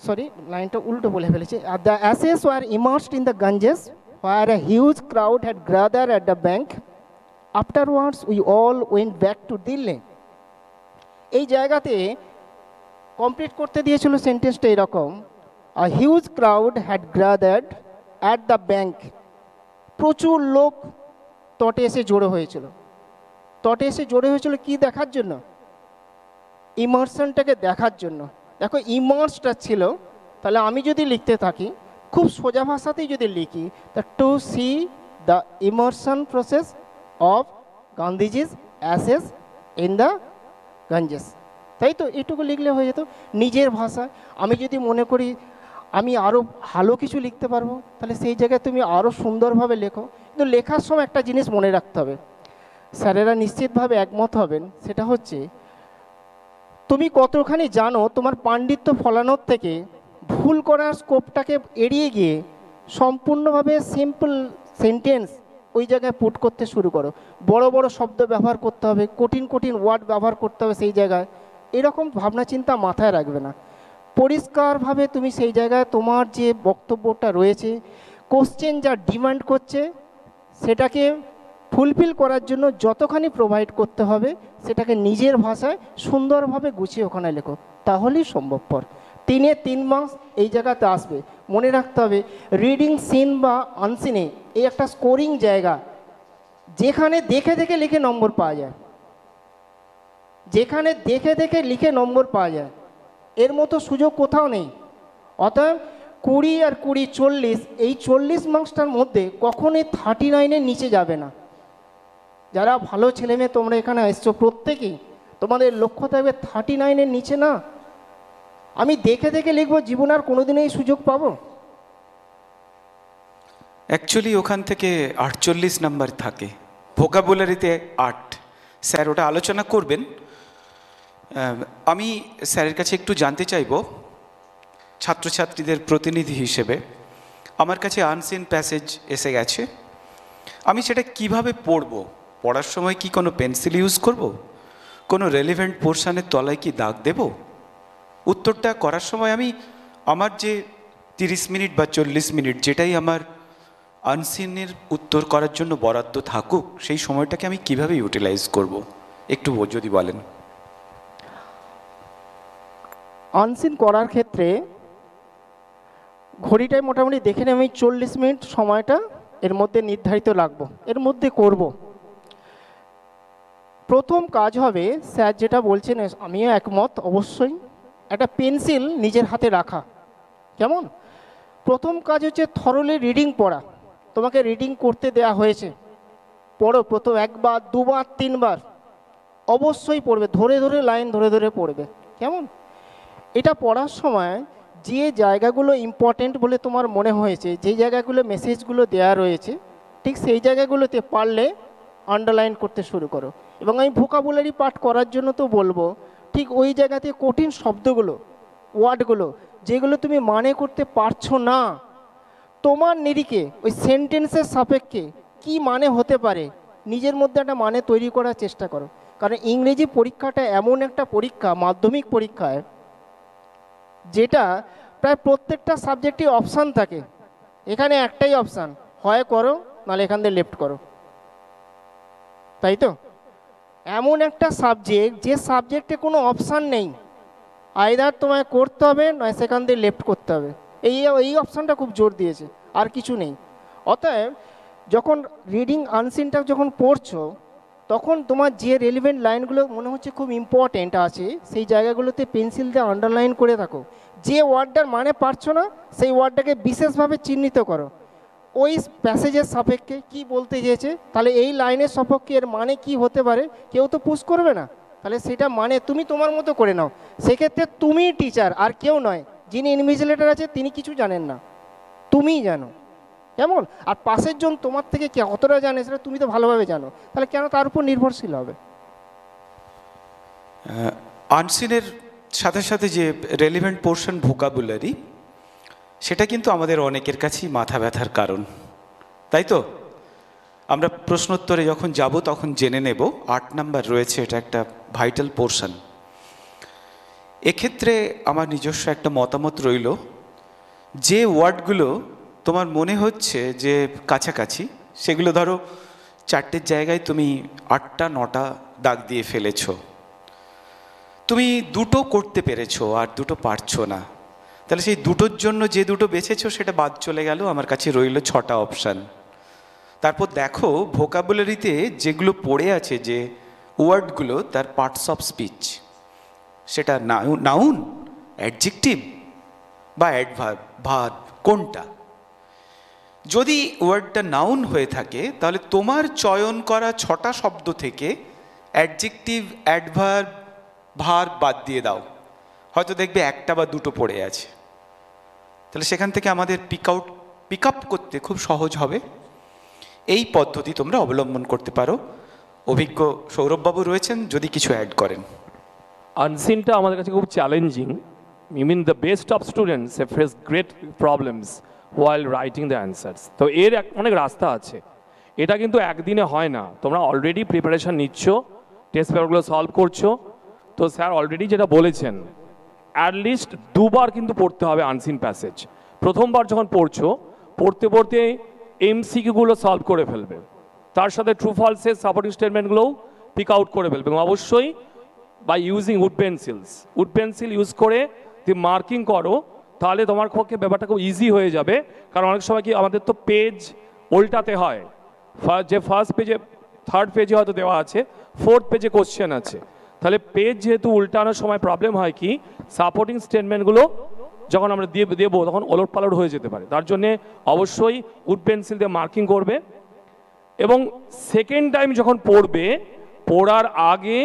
sorry লাইনটা উল্টো বলে ফেলেছি, the ashes were immersed in the Ganges where a huge crowd had gathered at the bank afterwards we all went back to Delhi. এই জায়গাতে complete করতে দিয়েছিল সেন্টেন্সটা এরকম, a huge crowd had gathered at the bank, প্রচুর লোক তটে এসে জড়ো হয়েছিল। তটে এসে জড়ো হয়েছিল কি দেখার জন্য? ইমার্শনটাকে দেখার জন্য। দেখো ইমার্সটা ছিল, তাহলে আমি যদি লিখতে থাকি খুব সোজা ভাষাতেই যদি লিখি, তা to see the immersion process of Gandhiji's ashes in the Ganges, তাই তো? এটুকু লিখলে হয়ে যেত নিজের ভাষায়। আমি যদি মনে করি আমি আরও ভালো কিছু লিখতে পারবো, তাহলে সেই জায়গায় তুমি আরও সুন্দরভাবে লেখো। কিন্তু লেখার সময় একটা জিনিস মনে রাখতে হবে, স্যারেরা নিশ্চিতভাবে একমত হবেন, সেটা হচ্ছে তুমি কতখানি জানো তোমার পাণ্ডিত্য ফলানোর থেকে ভুল করার স্কোপটাকে এড়িয়ে গিয়ে সম্পূর্ণভাবে সিম্পল সেন্টেন্স ওই জায়গায় পুট করতে শুরু করো। বড় বড় শব্দ ব্যবহার করতে হবে, কঠিন কঠিন ওয়ার্ড ব্যবহার করতে হবে সেই জায়গায়, এরকম ভাবনা চিন্তা মাথায় রাখবে না। পরিষ্কারভাবে তুমি সেই জায়গায় তোমার যে বক্তব্যটা রয়েছে, কোশ্চেন যা ডিমান্ড করছে সেটাকে ফুলফিল করার জন্য যতখানি প্রোভাইড করতে হবে সেটাকে নিজের ভাষায় সুন্দরভাবে গুছিয়ে ওখানে লেখো, তাহলেই সম্ভবপর। 3-এ 3 মার্কস এই জায়গাতে আসবে। মনে রাখতে হবে রিডিং সিন বা আনসিনে এই একটা স্কোরিং জায়গা, যেখানে দেখে দেখে লিখে নম্বর পাওয়া যায়, যেখানে দেখে দেখে লিখে নম্বর পাওয়া যায়, এর মতো সুযোগ কোথাও নেই। অতএব 20 আর 20 40, এই 40 মার্কসটার মধ্যে কখনোই 39-এর নিচে যাবে না। যারা ভালো ছেলেমেয়ে তোমরা এখানে এসছো প্রত্যেকেই, তোমাদের লক্ষ্য থাকবে 39-এর নিচে না। আমি দেখে দেখে লিখবো, জীবন আর কোনোদিনই এই সুযোগ পাবো? অ্যাকচুয়ালি ওখান থেকে 48 নাম্বার থাকে, ভোকাবুলারিতে 8। স্যার ওটা আলোচনা করবেন। আমি স্যারের কাছে একটু জানতে চাইব, ছাত্রছাত্রীদের প্রতিনিধি হিসেবে আমার কাছে আনসিন প্যাসেজ এসে গেছে, আমি সেটা কিভাবে পড়ব? পড়ার সময় কি কোনো পেন্সিল ইউজ করব? কোনো রেলিভেন্ট পোর্শনের তলায় কি দাগ দেব? উত্তরটা করার সময় আমি আমার যে 30 মিনিট বা 40 মিনিট যেটাই আমার আনসিনের উত্তর করার জন্য বরাদ্দ থাকুক, সেই সময়টাকে আমি কিভাবে ইউটিলাইজ করব একটু যদি বলেন। আনসিন করার ক্ষেত্রে ঘড়িটায় মোটামুটি দেখে নিই আমি 40 মিনিট সময়টা এর মধ্যে নির্ধারিত রাখবো, এর মধ্যে করব। প্রথম কাজ হবে স্যার যেটা বলছেন আমিও একমত, অবশ্যই একটা পেন্সিল নিজের হাতে রাখা। কেমন? প্রথম কাজ হচ্ছে থরলি রিডিং পড়া। তোমাকে রিডিং করতে দেয়া হয়েছে, পড়ো। প্রথম 1 বার 2 বার 3 বার অবশ্যই পড়বে, ধরে ধরে লাইন ধরে ধরে পড়বে। কেমন? এটা পড়ার সময় যে জায়গাগুলো ইম্পর্টেন্ট বলে তোমার মনে হয়েছে, যে জায়গাগুলো মেসেজগুলো দেয়া রয়েছে, ঠিক সেই জায়গাগুলোতে পারলে আন্ডারলাইন করতে শুরু করো। এবং আমি ভোকাবুলারি পাঠ করার জন্য তো বলবো, ঠিক ওই জায়গাতে কঠিন শব্দগুলো, ওয়ার্ডগুলো যেগুলো তুমি মানে করতে পারছো না, তোমার নিরিখে ওই সেন্টেন্সের সাপেক্ষে কি মানে হতে পারে নিজের মধ্যে একটা মানে তৈরি করার চেষ্টা করো। কারণ ইংরেজি পরীক্ষাটা এমন একটা পরীক্ষা, মাধ্যমিক পরীক্ষায়, যেটা প্রায় প্রত্যেকটা সাবজেক্টই অপশান থাকে। এখানে একটাই অপশান, হয় করো নাহলে এখান দিয়ে লেফট করো, তাই তো? এমন একটা সাবজেক্ট যে সাবজেক্টে কোনো অপশান নেই, আইদার তোমায় করতে হবে নয় সেখান দিয়ে লেফট করতে হবে। এই অপশানটা খুব জোর দিয়েছে, আর কিছু নেই। অতএব যখন রিডিং আনসিনটা যখন পড়ছো, তখন তোমার যে রেলিভেন্ট লাইনগুলো মনে হচ্ছে খুব ইম্পর্টেন্ট আছে, সেই জায়গাগুলোতে পেন্সিল দিয়ে আন্ডারলাইন করে থাকো। যে ওয়ার্ডটার মানে পারছো না সেই ওয়ার্ডটাকে বিশেষভাবে চিহ্নিত করো, ওই প্যাসেজের সাপেক্ষে কি বলতে চেয়েছে, তাহলে এই লাইনের সপক্ষে এর মানে কি হতে পারে। কেউ তো পুশ করবে না, তাহলে সেটা মানে তুমি তোমার মতো করে নাও। সেক্ষেত্রে তুমি টিচার, আর কেউ নয়। যিনি ইনভিজিলেটর আছে তিনি কিছু জানেন না, তুমিই জানো। কেমন? আর পাশের জন তোমার থেকে কতটা জানে সেটা তুমি তো ভালোভাবে জানো, তাহলে কেন তার উপর নির্ভরশীল হবে? আনসিনের সাথে সাথে যে রেলিভেন্ট পোর্শন ভোকাবুলারি, সেটা কিন্তু আমাদের অনেকের কাছেই মাথা ব্যথার কারণ, তাই তো? আমরা প্রশ্নোত্তরে যখন যাব তখন জেনে নেব 8 নাম্বার রয়েছে, এটা একটা ভাইটাল পোর্শন। এক্ষেত্রে আমার নিজস্ব একটা মতামত রইল, যে ওয়ার্ডগুলো তোমার মনে হচ্ছে যে কাছাকাছি, সেগুলো ধরো 4টের জায়গায় তুমি 8টা 9টা দাগ দিয়ে ফেলেছো, তুমি 2টো করতে পেরেছো আর 2টো পারছো না, তাহলে সেই 2টোর জন্য যে 2টো বেছেছো সেটা বাদ চলে গেল, আমার কাছে রইল 6টা অপশান। তারপর দেখো ভোকাবুলারিতে যেগুলো পড়ে আছে, যে ওয়ার্ডগুলো, তার পার্টস অফ স্পিচ, সেটা নাউন, অ্যাডজেক্টিভ বা অ্যাডভার্ব, ভার্ব, কোনটা? যদি ওয়ার্ডটা নাউন হয়ে থাকে তাহলে তোমার চয়ন করা 6টা শব্দ থেকে অ্যাডজেক্টিভ, অ্যাডভার্ব, ভার্ব বাদ দিয়ে দাও, হয়তো দেখবে 1টা বা 2টো পড়ে আছে। তাহলে সেখান থেকে আমাদের পিক আপ করতে খুব সহজ হবে। এই পদ্ধতি তোমরা অবলম্বন করতে পারো। অভিজ্ঞ সৌরভবাবু রয়েছেন, যদি কিছু অ্যাড করেন। আনসিনটা আমাদের কাছে খুব challenging. Mean the best of students have face great problems while writing the answers. তো এর অনেক রাস্তা আছে, এটা কিন্তু একদিনে হয় না। তোমরা অলরেডি প্রিপারেশন নিচ্ছ, টেস্ট পেপারগুলো সলভ করছো, তো স্যার অলরেডি যেটা বলেছেন, অ্যাটলিস্ট 2বার কিন্তু পড়তে হবে আনসিন প্যাসেজ। প্রথমবার যখন পড়ছো, পড়তে পড়তে এমসিকিউগুলো সলভ করে ফেলবে, তার সাথে ট্রু ফলসের সাপোর্টিং স্টেটমেন্টগুলোও পিক আউট করে ফেলবে। এবং অবশ্যই by using wood pencil use করে তুমি মার্কিং করো, তাহলে তোমার পক্ষে ব্যাপারটা খুব ইজি হয়ে যাবে। কারণ অনেক সময় কি আমাদের তো পেজ উল্টাতে হয়, যে ফার্স্ট পেজে 3rd পেজে হয়তো দেওয়া আছে, 4th পেজে কোশ্চেন আছে, তাহলে পেজ যেহেতু উল্টানোর সময় প্রবলেম হয় কি, সাপোর্টিং স্টেটমেন্টগুলো যখন আমরা দেবো তখন ওলট পালট হয়ে যেতে পারে। তার জন্যে অবশ্যই উড পেন্সিল দিয়ে মার্কিং করবে। এবং সেকেন্ড টাইম যখন পড়বে, পড়ার আগে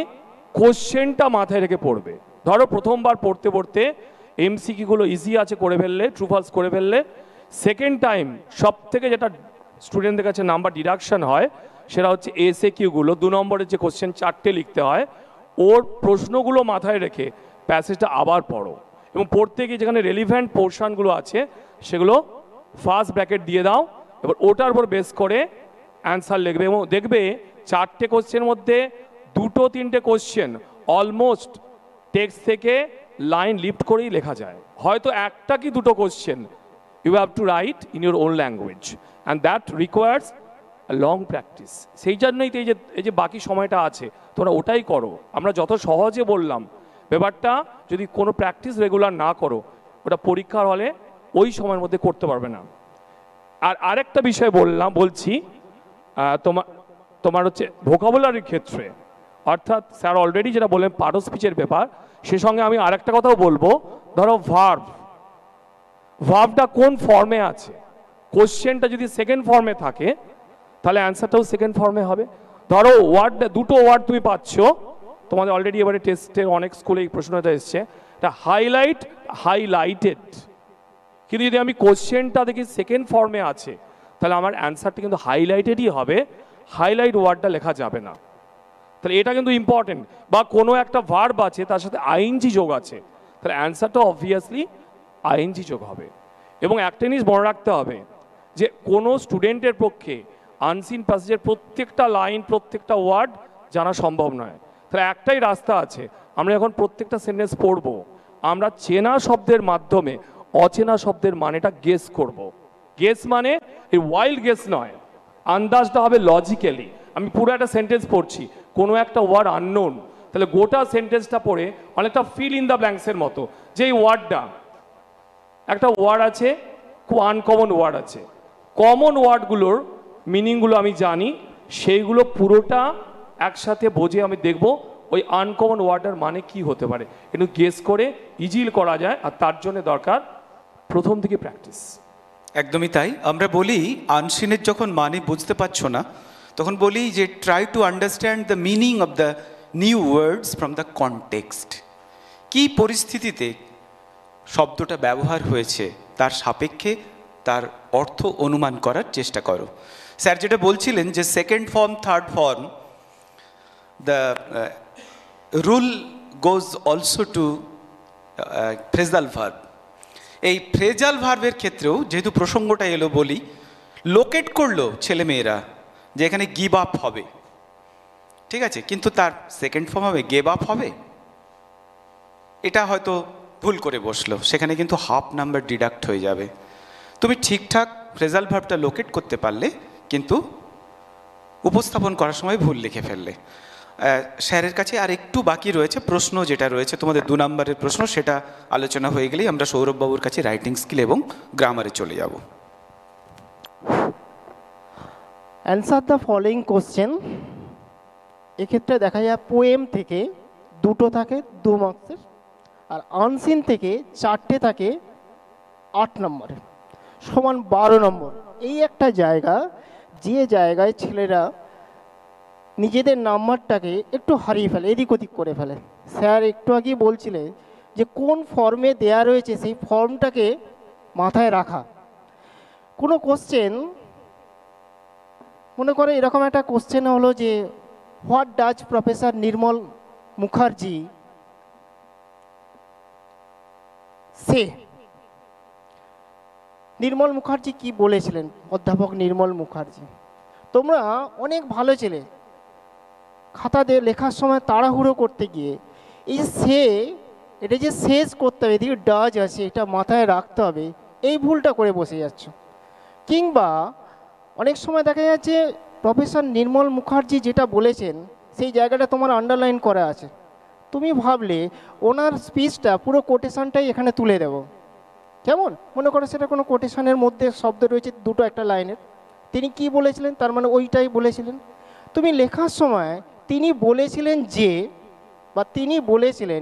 কোশ্চেনটা মাথায় রেখে পড়বে। ধরো প্রথমবার পড়তে পড়তে এমসিকিউগুলো ইজি আছে করে ফেললে, ট্রু ফলস করে ফেললে, সেকেন্ড টাইম সব থেকে যেটা স্টুডেন্টদের কাছে নাম্বার ডিডাকশন হয় সেটা হচ্ছে এসএকিউগুলো, 2 নম্বরের যে কোশ্চেন 4টে লিখতে হয়, ওর প্রশ্নগুলো মাথায় রেখে প্যাসেজটা আবার পড়ো। এবং পড়তে গিয়ে যেখানে রেলিভেন্ট পোর্শনগুলো আছে সেগুলো ফার্স্ট ব্র্যাকেট দিয়ে দাও, এবার ওটার উপর বেস করে অ্যান্সার লিখবে। এবং দেখবে 4টে কোশ্চেনের মধ্যে 2-3টে কোশ্চেন অলমোস্ট টেক্সট থেকে লাইন লিফট করেই লেখা যায়, হয়তো 1টা কি 2টো question you have to write in your own language, and that requires a long practice. সেই জন্যই তো এই যে বাকি সময়টা আছে তোমরা ওটাই করো। আমরা যত সহজে বললাম, ব্যাপারটা যদি কোনো প্র্যাকটিস রেগুলার না করো, ওটা পরীক্ষার হলে ওই সময়ের মধ্যে করতে পারবে না। আর আরেকটা বিষয় বলছি, তোমার হচ্ছে ভোকাবুলারির ক্ষেত্রে, অর্থাৎ স্যার অলরেডি যেটা বললেন পার্ট অফ স্পিচের ব্যাপার, সে সঙ্গে আমি আরেকটা কথাও বলবো। ধরো ভার্বটা কোন ফর্মে আছে, কোশ্চেনটা যদি সেকেন্ড ফর্মে থাকে তাহলে অ্যান্সারটাও সেকেন্ড ফর্মে হবে। ধরো দুটো ওয়ার্ড তুমি পাচ্ছ, তোমাদের অলরেডি এবারে টেস্টে অনেক স্কুলে এই প্রশ্নটা এসছে, এটা হাইলাইটেড, কিন্তু যদি আমি কোশ্চেনটা দেখি সেকেন্ড ফর্মে আছে তাহলে আমার অ্যান্সারটা কিন্তু হাইলাইটেডই হবে, হাইলাইট ওয়ার্ডটা লেখা যাবে না। তাহলে এটা কিন্তু ইম্পর্টেন্ট। বা কোনো একটা ভার্ব আছে তার সাথে আইএনজি যোগ আছে, তাহলে অ্যান্সারটা অবভিয়াসলি আইএনজি যোগ হবে। এবং একটা জিনিস মনে রাখতে হবে যে কোনো স্টুডেন্টের পক্ষে আনসিন প্যাসেজের প্রত্যেকটা লাইন, প্রত্যেকটা ওয়ার্ড জানা সম্ভব নয়। তাহলে একটাই রাস্তা আছে, আমরা যখন প্রত্যেকটা সেন্টেন্স পড়বো, আমরা চেনা শব্দের মাধ্যমে অচেনা শব্দের মানেটা গেস করব। গেস মানে এই ওয়াইল্ড গেস নয়, আন্দাজটা হবে লজিক্যালি। আমি পুরো একটা সেন্টেন্স পড়ছি, কোনো একটা ওয়ার্ড আননোন, তাহলে গোটা সেন্টেন্সটা পড়ে অনেকটা ফিল ইন দ্য ব্ল্যাঙ্কসের মতো, যে এই ওয়ার্ডটা, একটা ওয়ার্ড আছে, খুব আনকমন ওয়ার্ড আছে, কমন ওয়ার্ডগুলোর মিনিংগুলো আমি জানি, সেইগুলো পুরোটা একসাথে বোঝে আমি দেখব ওই আনকমন ওয়ার্ডের মানে কি হতে পারে, কিন্তু গেস করে ইজিল করা যায়। আর তার জন্য দরকার প্রথম থেকে প্র্যাকটিস। একদমই তাই। আমরা বলি আনসিনের যখন মানে বুঝতে পারছো না, তখন বলি যে try to understand the meaning of the new words from the context. কী পরিস্থিতিতে শব্দটা ব্যবহার হয়েছে তার সাপেক্ষে তার অর্থ অনুমান করার চেষ্টা করো। স্যার যেটা বলছিলেন যে second form, third form, the rule goes also to phrasal verb. এই ফ্রেজাল ভার্বের ক্ষেত্রেও যেহেতু প্রসঙ্গটা এলো বলি, লোকেট করলো ছেলেমেয়েরা যে এখানে গিভ আপ হবে, ঠিক আছে, কিন্তু তার সেকেন্ড ফর্ম হবে গেভ আপ হবে, এটা হয়তো ভুল করে বসলো, সেখানে কিন্তু হাফ নাম্বার ডিডাক্ট হয়ে যাবে। তুমি ঠিকঠাক ফ্রেজাল ভার্বটা লোকেট করতে পারলে, কিন্তু উপস্থাপন করার সময় ভুল লিখে ফেললে। স্যারের কাছে আর একটু বাকি রয়েছে, প্রশ্ন যেটা রয়েছে তোমাদের 2 নম্বরের প্রশ্ন, সেটা আলোচনা হয়ে গেলেই আমরা সৌরভবাবুর কাছে রাইটিং স্কিল এবং গ্রামারে চলে যাব। Answer the following question. এক্ষেত্রে দেখা যায় পোয়েম থেকে 2টো থাকে 2 মার্কসের, আর আনসিন থেকে 4টে থাকে 8 নম্বরে, সমান 12 নম্বর। এই একটা জায়গা, যে জায়গায় ছেলেরা নিজেদের নাম্বারটাকে একটু হারিয়ে ফেলে, এদিক ওদিক করে ফেলে। স্যার একটু আগেই বলছিলেন যে কোন ফর্মে দেয়া রয়েছে সেই ফর্মটাকে মাথায় রাখা। কোনো কোশ্চেন মনে করে এরকম একটা কোশ্চেন হলো যে হোয়াট ডাজ প্রফেসর নির্মল মুখার্জি সে। নির্মল মুখার্জি কি বলেছিলেন? অধ্যাপক নির্মল মুখার্জি। তোমরা অনেক ভালো ছেলে, খাতা দিয়ে লেখার সময় তাড়াহুড়ো করতে গিয়ে এই যে সে, এটা যে শেষ করতে হবে, এদিকে ডাজ আছে, এটা মাথায় রাখতে হবে, এই ভুলটা করে বসে যাচ্ছ। কিংবা অনেক সময় দেখা যাচ্ছে প্রফেসর নির্মল মুখার্জি যেটা বলেছেন সেই জায়গাটা তোমার আন্ডারলাইন করা আছে, তুমি ভাবলে ওনার স্পিচটা পুরো কোটেশনটাই এখানে তুলে দেব। কেমন মনে করো সেটা কোনো কোটেশনের মধ্যে শব্দ রয়েছে 2টো একটা লাইনের, তিনি কি বলেছিলেন তার মানে ওইটাই বলেছিলেন। তুমি লেখার সময় তিনি বলেছিলেন যে, বা তিনি বলেছিলেন,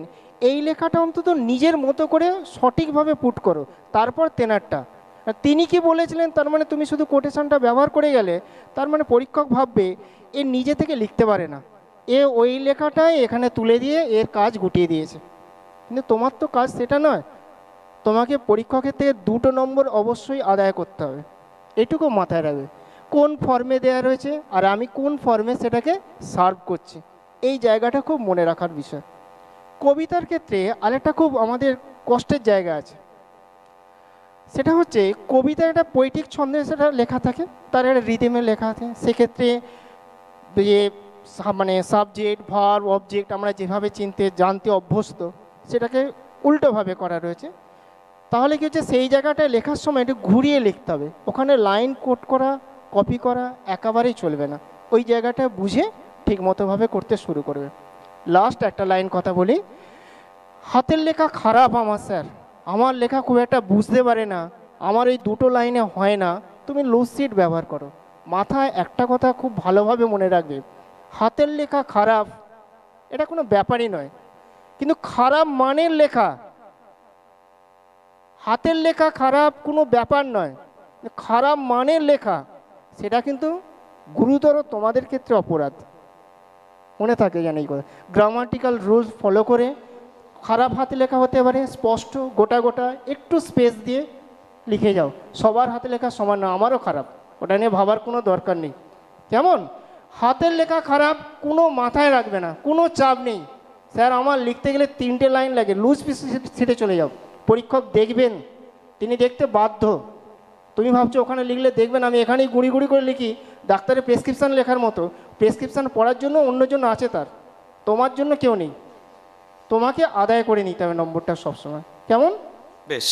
এই লেখাটা অন্তত নিজের মতো করে সঠিকভাবে পুট করো, তারপর তেনারটা। তিনি কি বলেছিলেন তার মানে তুমি শুধু কোটেশনটা ব্যবহার করে গেলে, তার মানে পরীক্ষক ভাববে এ নিজে থেকে লিখতে পারে না, এ ওই লেখাটাই এখানে তুলে দিয়ে এর কাজ গুটিয়ে দিয়েছে। কিন্তু তোমার তো কাজ সেটা নয়, তোমাকে পরীক্ষকের থেকে 2টো নম্বর অবশ্যই আদায় করতে হবে। এটুকু মাথায় রাখবে কোন ফর্মে দেয়া রয়েছে আর আমি কোন ফর্মে সেটাকে সার্ভ করছি, এই জায়গাটা খুব মনে রাখার বিষয়। কবিতার ক্ষেত্রে আরেকটা খুব আমাদের কষ্টের জায়গা আছে, সেটা হচ্ছে কবিতার একটা পৈটিক ছন্দে সেটা লেখা থাকে, তার একটা রিদিমে লেখা থাকে। সেক্ষেত্রে যে মানে সাবজেক্ট, ভার্ব, অবজেক্ট আমরা যেভাবে জানতে অভ্যস্ত, সেটাকে উল্টোভাবে করা রয়েছে। তাহলে কি হচ্ছে, সেই জায়গাটায় লেখার সময় একটু ঘুরিয়ে লিখতে হবে। ওখানে লাইন কোট করা, কপি করা একেবারেই চলবে না। ওই জায়গাটা বুঝে ঠিক মতোভাবে করতে শুরু করবে। লাস্ট একটা লাইন কথা বলি, হাতের লেখা খারাপ আমার স্যার, আমার লেখা খুব একটা বুঝতে পারে না, আমার এই দুটো লাইনে হয় না, তুমি লুজ শিট ব্যবহার করো। মাথায় একটা কথা খুব ভালোভাবে মনে রাখবে, হাতের লেখা খারাপ এটা কোনো ব্যাপারই নয়, কিন্তু খারাপ মানের লেখা, হাতের লেখা খারাপ কোনো ব্যাপার নয়, খারাপ মানের লেখা সেটা কিন্তু গুরুতর তোমাদের ক্ষেত্রে অপরাধ। মনে থাকে যেন এই কথা, গ্রামাটিক্যাল রুলস ফলো করে খারাপ হাতে লেখা হতে পারে, স্পষ্ট গোটা গোটা একটু স্পেস দিয়ে লিখে যাও। সবার হাতে লেখা সমান না, আমারও খারাপ, ওটা নিয়ে ভাবার কোনো দরকার নেই। কেমন হাতের লেখা খারাপ কোনো মাথায় রাখবে না, কোনো চাপ নেই। স্যার আমার লিখতে গেলে 3টে লাইন লাগে, লুজ সিটে চলে যাও, পরীক্ষক দেখবেন, তিনি দেখতে বাধ্য। তুমি ভাবছো ওখানে লিখলে দেখবেন, আমি এখানেই গুঁড়ি গুঁড়ি করে লিখি, ডাক্তারের প্রেসক্রিপশান লেখার মতো। প্রেসক্রিপশান পড়ার জন্য অন্যজন আছে, তার তোমার জন্য কেউ নেই। তোমাকে আদায় করে নিতে হবে নম্বরটা সবসময়। কেমন? বেশ,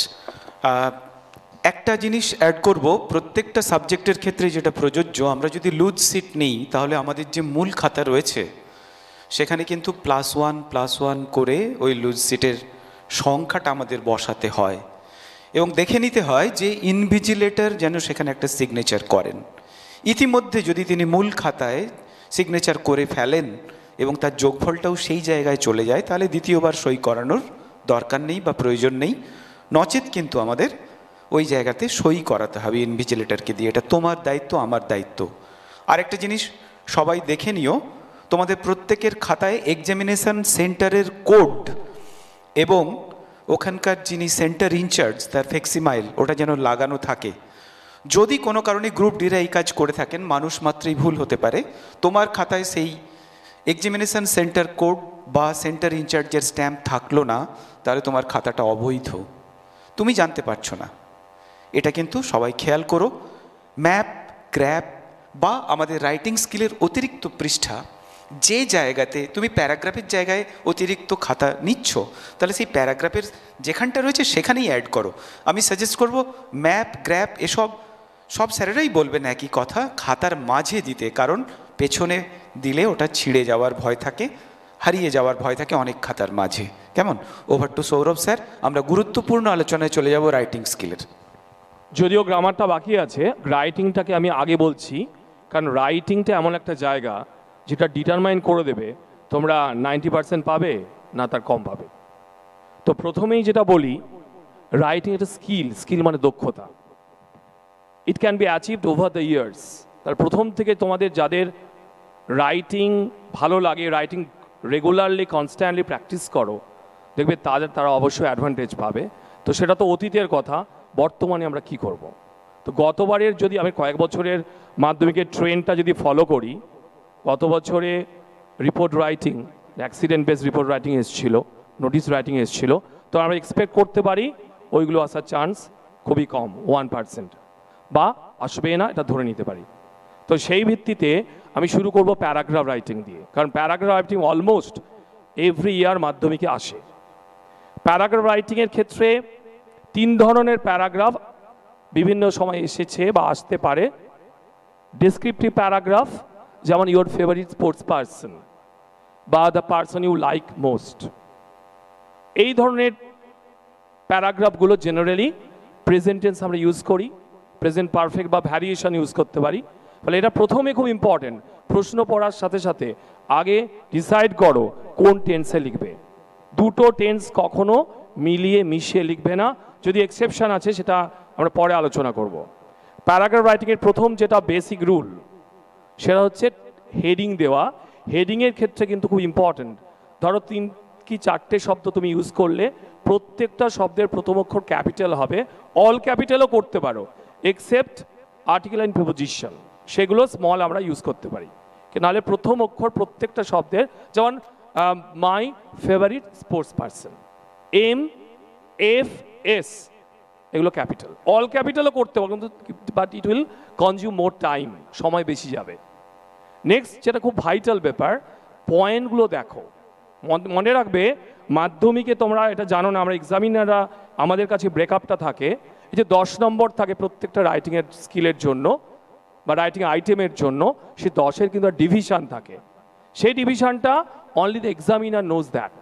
একটা জিনিস অ্যাড করব, প্রত্যেকটা সাবজেক্টের ক্ষেত্রে যেটা প্রযোজ্য, আমরা যদি লুজ সিট নিই তাহলে আমাদের যে মূল খাতা রয়েছে সেখানে কিন্তু +1 করে ওই লুজ সিটের সংখ্যাটা আমাদের বসাতে হয় এবং দেখে নিতে হয় যে ইনভিজিলেটর যেন সেখানে একটা সিগনেচার করেন। ইতিমধ্যে যদি তিনি মূল খাতায় সিগনেচার করে ফেলেন এবং তার যোগফলটাও সেই জায়গায় চলে যায়, তাহলে দ্বিতীয়বার সই করানোর দরকার নেই বা প্রয়োজন নেই। নচেত কিন্তু আমাদের ওই জায়গাতে সই করাতে হবে ইনভিজিলেটরকে দিয়ে। এটা তোমার দায়িত্ব, আমার দায়িত্ব। আরেকটা জিনিস সবাই দেখে নিও, তোমাদের প্রত্যেকের খাতায় এক্সামিনেশন সেন্টারের কোড এবং ওখানকার যিনি সেন্টার ইনচার্জ তার ফেক্সিমাইল ওটা যেন লাগানো থাকে। যদি কোনো কারণে গ্রুপ ডিরা এই কাজ করে থাকেন, মানুষ মাত্রই ভুল হতে পারে, তোমার খাতায় সেই এক্সামিনেশন সেন্টার কোড বা সেন্টার ইনচার্জের স্ট্যাম্প থাকলো না, তাহলে তোমার খাতাটা অবৈধ, তুমি জানতে পারছো না। এটা কিন্তু সবাই খেয়াল করো। ম্যাপ, গ্র্যাপ বা আমাদের রাইটিং স্কিলের অতিরিক্ত পৃষ্ঠা, যে জায়গাতে তুমি প্যারাগ্রাফের জায়গায় অতিরিক্ত খাতা নিচ্ছ, তাহলে সেই প্যারাগ্রাফের যেখানটা রয়েছে সেখানেই অ্যাড করো। আমি সাজেস্ট করব ম্যাপ, গ্র্যাপ এসব সব স্যারেরাই বলবেন একই কথা, খাতার মাঝে দিতে, কারণ পেছনে দিলে ওটা ছিঁড়ে যাওয়ার ভয় থাকে, হারিয়ে যাওয়ার ভয় থাকে অনেক খাতার মাঝে। কেমন? ওভার টু সৌরভ স্যার, আমরা গুরুত্বপূর্ণ আলোচনায় চলে যাব রাইটিং স্কিলের। যদিও গ্রামারটা বাকি আছে, রাইটিংটাকে আমি আগে বলছি, কারণ রাইটিংটা এমন একটা জায়গা যেটা ডিটারমাইন করে দেবে তোমরা 90% পাবে না তার কম পাবে। তো প্রথমেই যেটা বলি, রাইটিং একটা স্কিল মানে দক্ষতা। It can be achieved over the years. তার প্রথম থেকে তোমাদের যাদের রাইটিং ভালো লাগে, রাইটিং রেগুলারলি কনস্ট্যান্টলি প্র্যাকটিস করো, দেখবে তারা অবশ্যই অ্যাডভান্টেজ পাবে। তো সেটা তো অতীতের কথা, বর্তমানে আমরা কি করব। তো গতবারের যদি আমি কয়েক বছরের মাধ্যমিকের ট্রেন্ডটা যদি ফলো করি, গত বছরে report writing, accident base report writing এসেছিলো, নোটিশ রাইটিং এসেছিলো, তো আমরা এক্সপেক্ট করতে পারি ওইগুলো আসার চান্স খুবই কম, 1% বা আসবে না, এটা ধরে নিতে পারি। তো সেই ভিত্তিতে আমি শুরু করব প্যারাগ্রাফ রাইটিং দিয়ে, কারণ paragraph writing almost every year মাধ্যমিকে আসে। প্যারাগ্রাফ রাইটিংয়ের ক্ষেত্রে 3 ধরনের প্যারাগ্রাফ বিভিন্ন সময় এসেছে বা আসতে পারে। ডেসক্রিপটিভ প্যারাগ্রাফ, যেমন ইউর ফেভারিট স্পোর্টস পারসন বা the person you like most, এই ধরনের প্যারাগ্রাফগুলো জেনারেলি প্রেজেন্ট টেন্স আমরা ইউজ করি, প্রেজেন্ট পারফেক্ট বা ভ্যারিয়েশন ইউজ করতে পারি। ফলে এটা প্রথমে খুব ইম্পর্টেন্ট, প্রশ্ন পড়ার সাথে সাথে আগে ডিসাইড করো কোন টেন্সে লিখবে। দুটো টেন্স কখনো মিলিয়ে মিশিয়ে লিখবে না, যদি এক্সেপশন আছে সেটা আমরা পরে আলোচনা করব। প্যারাগ্রাফ রাইটিংয়ের প্রথম যেটা বেসিক রুল, সেটা হচ্ছে হেডিং দেওয়া। হেডিংয়ের ক্ষেত্রে কিন্তু খুব ইম্পর্টেন্ট। ধরো 3 কি 4টে শব্দ তুমি ইউজ করলে, প্রত্যেকটা শব্দের প্রথম অক্ষর ক্যাপিটাল হবে, অল ক্যাপিটালও করতে পারো, এক্সেপ্ট আর্টিকেল অ্যান্ড প্রিপোজিশন, সেগুলো স্মল আমরা ইউজ করতে পারি। নাহলে প্রথম অক্ষর প্রত্যেকটা শব্দের, যেমন my favourite sports person, MFS, এগুলো ক্যাপিটাল। অল ক্যাপিটালও করতে পারো, কিন্তু but it will consume more time, সময় বেশি যাবে। নেক্সট যেটা খুব ভাইটাল ব্যাপার, পয়েন্টগুলো দেখো। মনে রাখবে মাধ্যমিকে তোমরা এটা জানো না, আমরা এক্সামিনাররা আমাদের কাছে ব্রেকআপটা থাকে, এই যে 10 নম্বর থাকে প্রত্যেকটা রাইটিংয়ের স্কিলের জন্য বা রাইটিং আইটেমের জন্য, সেই 10-এর কিন্তু ডিভিশন থাকে। সেই ডিভিশনটা only the examiner knows that.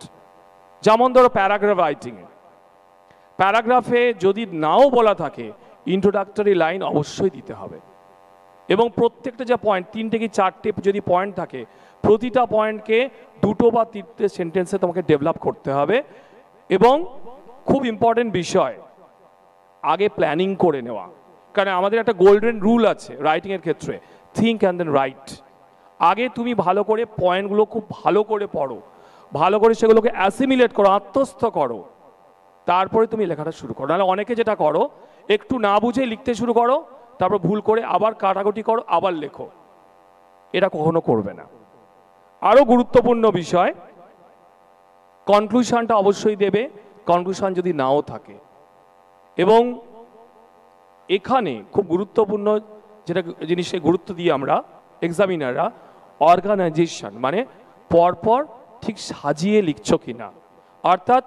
যেমন ধরো প্যারাগ্রাফ রাইটিংয়ে, প্যারাগ্রাফে যদি নাও বলা থাকে ইন্ট্রোডাক্টরি লাইন অবশ্যই দিতে হবে, এবং প্রত্যেকটা যে পয়েন্ট 3 থেকে 4টে যদি পয়েন্ট থাকে, প্রতিটা পয়েন্টকে 2 বা 3টে সেন্টেন্সে তোমাকে ডেভেলপ করতে হবে। এবং খুব ইম্পর্টেন্ট বিষয়, আগে প্ল্যানিং করে নেওয়া, কারণ আমাদের একটা গোল্ডেন রুল আছে রাইটিংয়ের ক্ষেত্রে, থিঙ্ক অ্যান্ড দেন রাইট। আগে তুমি ভালো করে পয়েন্টগুলো খুব ভালো করে পড়ো, ভালো করে সেগুলোকে অ্যাসিমিলেট করো, আত্মস্থ করো, তারপরে তুমি লেখাটা শুরু করো। নাহলে অনেকে যেটা করো, একটু না বুঝে লিখতে শুরু করো, তারপর ভুল করে আবার কাটাকুটি করো, আবার লেখো। এটা কখনো করবে না। আরও গুরুত্বপূর্ণ বিষয়, কনক্লুশনটা অবশ্যই দেবে, কনক্লুশন যদি নাও থাকে। এবং এখানে খুব গুরুত্বপূর্ণ যেটা জিনিসে গুরুত্ব দিই আমরা এক্সামিনাররা, অর্গানাইজেশন, মানে পরপর ঠিক সাজিয়ে লিখছো কিনা, অর্থাৎ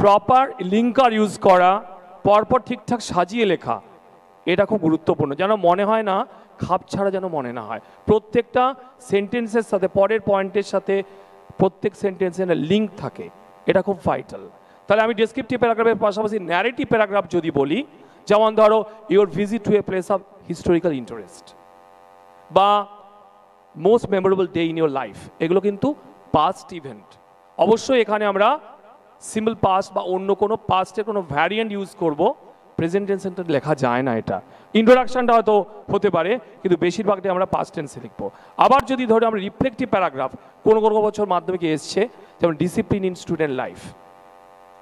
প্রপার লিঙ্কার ইউজ করা, পরপর ঠিকঠাক সাজিয়ে লেখা, এটা খুব গুরুত্বপূর্ণ। যেন মনে হয় না, খাপ ছাড়া যেন মনে না হয়। প্রত্যেকটা সেন্টেন্সের সাথে, পরের পয়েন্টের সাথে প্রত্যেক সেন্টেন্সের লিঙ্ক থাকে, এটা খুব ভাইটাল। তাহলে আমি ডেসক্রিপটিভ প্যারাগ্রাফের পাশাপাশি ন্যারেটিভ প্যারাগ্রাফ যদি বলি, যেমন ধরো your visit to a place of historical interest বা most memorable day in your life, এগুলো কিন্তু পাস্ট ইভেন্ট। অবশ্যই এখানে আমরা সিম্পল পাস্ট বা অন্য কোনো পাস্টের কোনো ভ্যারিয়েন্ট ইউজ করব, প্রেজেন্ট টেন্সে লেখা যায় না। এটা ইন্ট্রোডাকশনটা হয়তো হতে পারে, কিন্তু বেশিরভাগটাই আমরা পাস্ট টেন্সে লিখবো। আবার যদি ধরো আমরা রিফ্লেক্টিভ প্যারাগ্রাফ, কোনো কোনো বছর মাধ্যমিকে এসছে, যেমন ডিসিপ্লিন ইন স্টুডেন্ট লাইফ,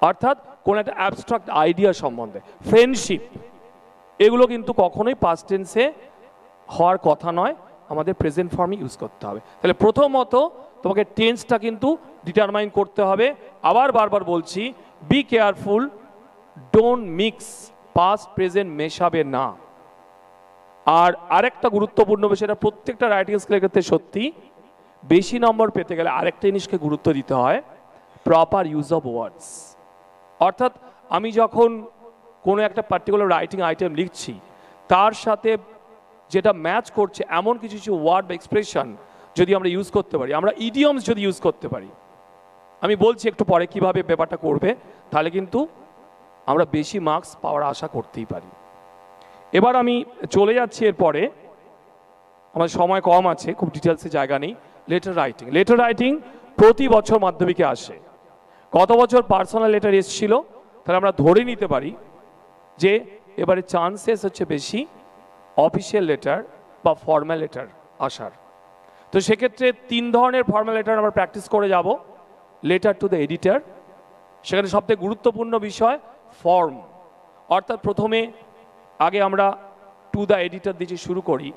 অর্থাৎ কোনো একটা অ্যাবস্ট্রাক্ট আইডিয়া সম্বন্ধে, ফ্রেন্ডশিপ, এগুলো কিন্তু কখনোই পাস্ট টেন্সে হওয়ার কথা নয়, আমাদের প্রেজেন্ট ফর্মে ইউজ করতে হবে। তাহলে প্রথমত তোমাকে টেন্সটা কিন্তু ডিটারমাইন করতে হবে। আবার বারবার বলছি, be careful, don't mix past present, মেশাবে না। আর আরেকটা গুরুত্বপূর্ণ বিষয়, এটা প্রত্যেকটা রাইটিং স্কিলের ক্ষেত্রে সত্যি, বেশি নম্বর পেতে গেলে আরেকটা জিনিসকে গুরুত্ব দিতে হয়, প্রপার ইউজ অফ ওয়ার্ডস। অর্থাৎ আমি যখন কোনো একটা পার্টিকুলার রাইটিং আইটেম লিখছি, তার সাথে যেটা ম্যাচ করছে এমন কিছু কিছু ওয়ার্ড বা এক্সপ্রেশন যদি আমরা ইউজ করতে পারি, আমরা ইডিয়মস যদি ইউজ করতে পারি, আমি বলছি একটু পরে কিভাবে ব্যাপারটা করবে, তাহলে কিন্তু আমরা বেশি মার্কস পাওয়ার আশা করতেই পারি। এবার আমি চলে যাচ্ছি, এরপরে আমার সময় কম আছে, খুব ডিটেলসে জায়গা নেই। লেটার রাইটিং, লেটার রাইটিং প্রতি বছর মাধ্যমিকে আসে। গত বছর পার্সোনাল লেটার এসেছিল, তাহলে আমরা ধরে নিতে পারি যে এবারে চান্সেস হচ্ছে বেশি অফিসিয়াল লেটার বা ফর্মাল লেটার আসার। তো সেক্ষেত্রে 3 ধরনের ফর্মাল লেটার আমরা প্র্যাকটিস করে যাব। লেটার টু দ্য এডিটর, সেখানে সবথেকে গুরুত্বপূর্ণ বিষয় ফর্ম, অর্থাৎ প্রথমে আগে আমরা টু দ্য এডিটর দিয়ে শুরু করি,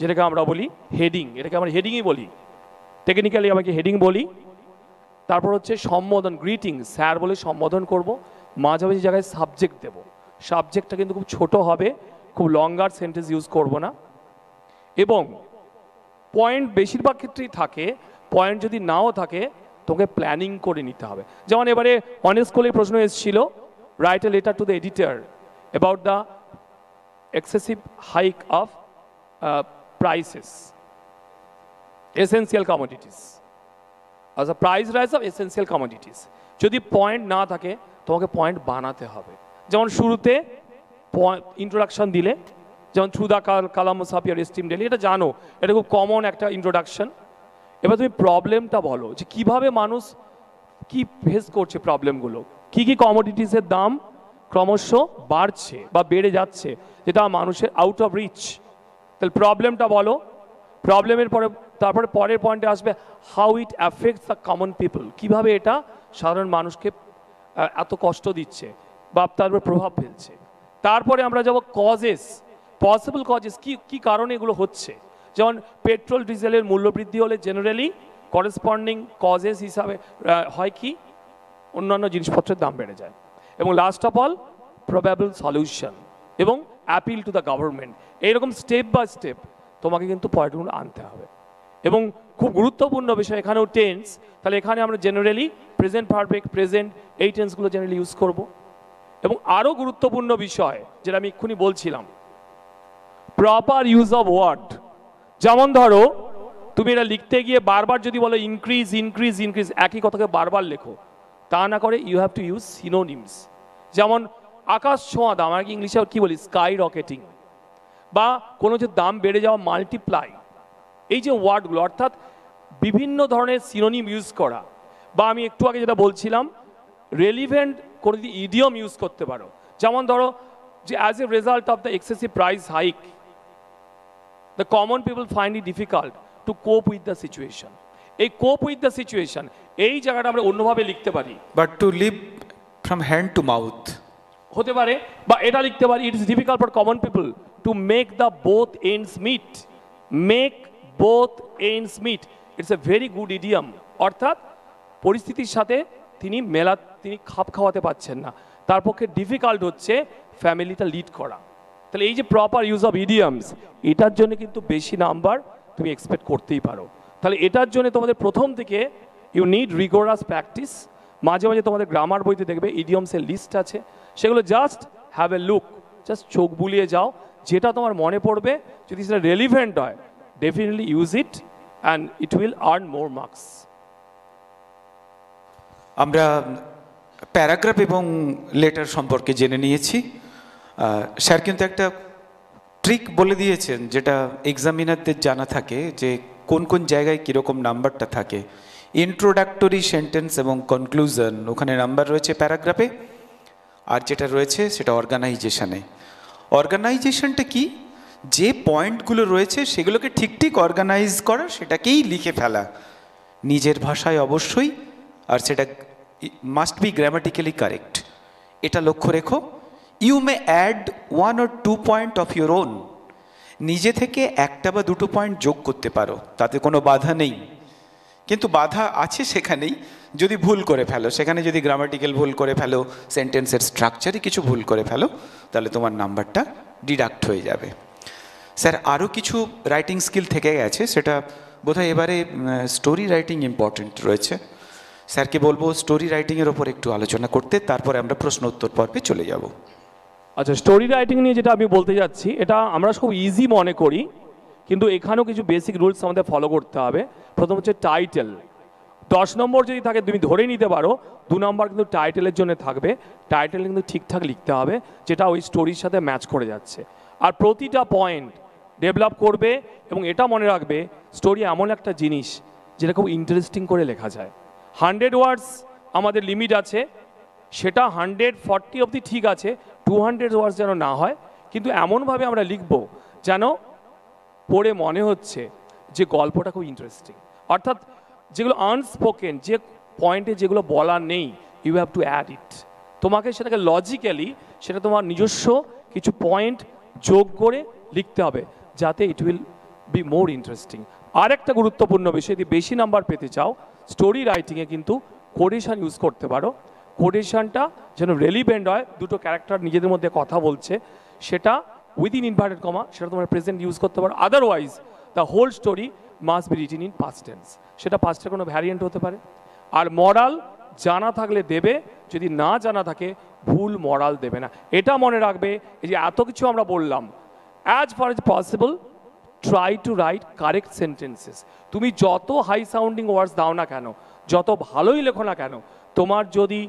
যেটাকে আমরা বলি হেডিং, এটাকে আমরা হেডিংই বলি, টেকনিক্যালি আমাকে হেডিং বলি। তারপর হচ্ছে সম্বোধন, গ্রিটিং, স্যার বলে সম্বোধন করব, মাঝামাঝি জায়গায় সাবজেক্ট দেব, সাবজেক্টটা কিন্তু খুব ছোট হবে, খুব লঙ্গার সেন্টেন্স ইউজ করব না। এবং পয়েন্ট বেশিরভাগ ক্ষেত্রেই থাকে, পয়েন্ট যদি নাও থাকে তোকে প্ল্যানিং করে নিতে হবে। যেমন এবারে অনেক স্কুলে প্রশ্ন এসেছিল, write a letter to the editor about the excessive hike of prices essential commodities, আচ্ছা price rise of essential commodities. যদি পয়েন্ট না থাকে তোমাকে পয়েন্ট বানাতে হবে। যেমন শুরুতে ইন্ট্রোডাকশন দিলে, যেমন through the Kalam of year esteem daily, এটা জানো, এটা খুব কমন একটা ইন্ট্রোডাকশন। এবার তুমি প্রবলেমটা বলো, যে কিভাবে মানুষ কি ফেস করছে প্রবলেমগুলো, কি কি কমোডিটিসের দাম ক্রমশ বাড়ছে বা বেড়ে যাচ্ছে, যেটা মানুষের আউট অফ রিচ। তাহলে প্রবলেমটা বলো, প্রবলেমের পরে তারপরে পরের পয়েন্টে আসবে how it affects the common people, কীভাবে এটা সাধারণ মানুষকে এত কষ্ট দিচ্ছে বা তারপরে প্রভাব ফেলছে। তারপরে আমরা যাব কজেস, পসিবল কজেস, কি কি কারণে এগুলো হচ্ছে। যেমন পেট্রোল ডিজেলের মূল্যবৃদ্ধি হলে জেনারেলি করেসপন্ডিং কজেস হিসাবে হয় কি, অন্যান্য জিনিসপত্রের দাম বেড়ে যায়। এবং last of all probable solution এবং অ্যাপিল টু দ্য গভর্নমেন্ট। এইরকম স্টেপ বাই স্টেপ তোমাকে কিন্তু পয়েন্টগুলো আনতে হবে। এবং খুব গুরুত্বপূর্ণ বিষয় এখানেও টেন্স, তাহলে এখানে আমরা জেনারেলি প্রেজেন্ট পারফেক্ট, প্রেজেন্ট, এই টেন্সগুলো জেনারেলি ইউজ করব। এবং আরও গুরুত্বপূর্ণ বিষয় যেটা আমি এক্ষুনি বলছিলাম, প্রপার ইউজ অফ ওয়ার্ড। যেমন ধরো তুমি এটা লিখতে গিয়ে বারবার যদি বলো ইনক্রিজ ইনক্রিজ ইনক্রিজ, একই কথাকে বারবার লেখো, তা না করে you have to use synonyms. যেমন আকাশ ছোঁয়া দাম, আর কি ইংলিশে কি বলি, স্কাই রকেটিং, বা কোনো যে দাম বেড়ে যাওয়া, মাল্টিপ্লাই। এই যে ওয়ার্ডগুলো, অর্থাৎ বিভিন্ন ধরনের সিনোনিম ইউজ করা, বা আমি একটু আগে যেটা বলছিলাম রেলিভেন্ট কোনো যদি ইডিয়ম ইউজ করতে পারো। যেমন ধরো যে as a result of the excessive price hike the common people find it difficult to কোপ উইথ দ্য সিচুয়েশন। এই কোপ উইথ দ্য সিচুয়েশন এই জায়গাটা আমরা অন্যভাবে লিখতে পারি, but to live from hand to mouth হতে পারে, বা এটা লিখতে পারি it is difficult for common people to make the both ends meet. Make both ends meet, it's a very good idiom. অর্থাৎ পরিস্থিতির সাথে তিনি খাপ খাওয়াতে পারছেন না, তার পক্ষে ডিফিকাল্ট হচ্ছে ফ্যামিলিটা লিড করা। তাহলে এই যে প্রপার ইউজ অফ ইডিয়ামস, এটার জন্য কিন্তু বেশি নাম্বার তুমি এক্সপেক্ট করতেই পারো। তাহলে এটার জন্য তোমাদের প্রথম থেকে ইউ নিড রিগোরাস প্র্যাকটিস। মাঝে মাঝে তোমাদের গ্রামার বইতে দেখবে ইডিয়মসের লিস্ট আছে, সেগুলো just have a look, just চোখ বুলিয়ে যাও, যেটা তোমার মনে পড়বে, যদি সেটা রেলিভেন্ট হয় definitely use it and it will earn more marks. আমরা প্যারাগ্রাফ এবং লেটার সম্পর্কে জেনে নিয়েছি। স্যার কিন্তু একটা ট্রিক বলে দিয়েছেন যেটা এক্সামিনারদের জানা থাকে, যে কোন কোন জায়গায় কীরকম নাম্বারটা থাকে। ইন্ট্রোডাক্টরি সেন্টেন্স এবং কনক্লুশন, ওখানে নাম্বার রয়েছে প্যারাগ্রাফে, আর যেটা রয়েছে সেটা অর্গানাইজেশনে। অর্গানাইজেশনটা কি? যে পয়েন্টগুলো রয়েছে সেগুলোকে ঠিক ঠিক অর্গানাইজ করা, সেটাকেই লিখে ফেলা নিজের ভাষায় অবশ্যই, আর সেটা মাস্ট বি গ্রামাটিক্যালি কারেক্ট। এটা লক্ষ্য রেখো। You may add 1 or 2 point of your own, নিজে থেকে একটা বা দুটো পয়েন্ট যোগ করতে পারো, তাতে কোনো বাধা নেই। কিন্তু বাধা আছে সেখানেই, যদি ভুল করে ফেলো, সেখানে যদি গ্রামাটিক্যাল ভুল করে ফেলো, সেন্টেন্সের স্ট্রাকচারে কিছু ভুল করে ফেলো, তাহলে তোমার নাম্বারটা ডিডাক্ট হয়ে যাবে। স্যার আরও কিছু রাইটিং স্কিল থেকে গেছে, সেটা বোধহয় এবারে স্টোরি রাইটিং ইম্পর্টেন্ট রয়েছে। স্যারকে বলবো স্টোরি রাইটিংয়ের ওপর একটু আলোচনা করতে, তারপরে আমরা প্রশ্ন উত্তর পর্বে চলে যাব। আচ্ছা, স্টোরি রাইটিং নিয়ে যেটা আমি বলতে যাচ্ছি, এটা আমরা খুব ইজি মনে করি, কিন্তু এখানেও কিছু বেসিক রুলস আমাদের ফলো করতে হবে। প্রথম হচ্ছে টাইটেল। 10 নম্বর যদি থাকে তুমি ধরে নিতে পারো, 2 নম্বর কিন্তু টাইটেলের জন্য থাকবে। টাইটেল কিন্তু ঠিকঠাক লিখতে হবে, যেটা ওই স্টোরির সাথে ম্যাচ করে যাচ্ছে। আর প্রতিটা পয়েন্ট ডেভেলপ করবে, এবং এটা মনে রাখবে স্টোরি এমন একটা জিনিস যেটা খুব ইন্টারেস্টিং করে লেখা যায়। 100 ওয়ার্ডস আমাদের লিমিট আছে, সেটা 140 অবধি ঠিক আছে, 200 ওয়ার্ডস যেন না হয়, কিন্তু এমনভাবে আমরা লিখব যেন পড়ে মনে হচ্ছে যে গল্পটা খুব ইন্টারেস্টিং। অর্থাৎ যেগুলো আনস্পোকেন, যে পয়েন্টে যেগুলো বলা নেই, you have to add it. তোমাকে সেটাকে লজিক্যালি, সেটা তোমার নিজস্ব কিছু পয়েন্ট যোগ করে লিখতে হবে, যাতে it will be more interesting. আর একটা গুরুত্বপূর্ণ বিষয়, যদি বেশি নাম্বার পেতে চাও, স্টোরি রাইটিংয়ে কিন্তু কোটেশন ইউজ করতে পারো। কোটেশনটা যেন রেলিভেন্ট হয়, দুটো ক্যারেক্টার নিজেদের মধ্যে কথা বলছে, সেটা উইদিন ইনভার্টেড কমা, সেটা তোমার প্রেজেন্ট ইউজ করতে পারো। Otherwise the whole story must be written in past tense, সেটা পাস্টের কোনো ভ্যারিয়েন্ট হতে পারে। আর মরাল জানা থাকলে দেবে, যদি না জানা থাকে ভুল মরাল দেবে না। এটা মনে রাখবে, এই যে এত কিছু আমরা বললাম, as far as possible try to right correct sentences. তুমি যত হাই সাউন্ডিং ওয়ার্ডস দাও না কেন, যত ভালোই লেখো না কেন, তোমার যদি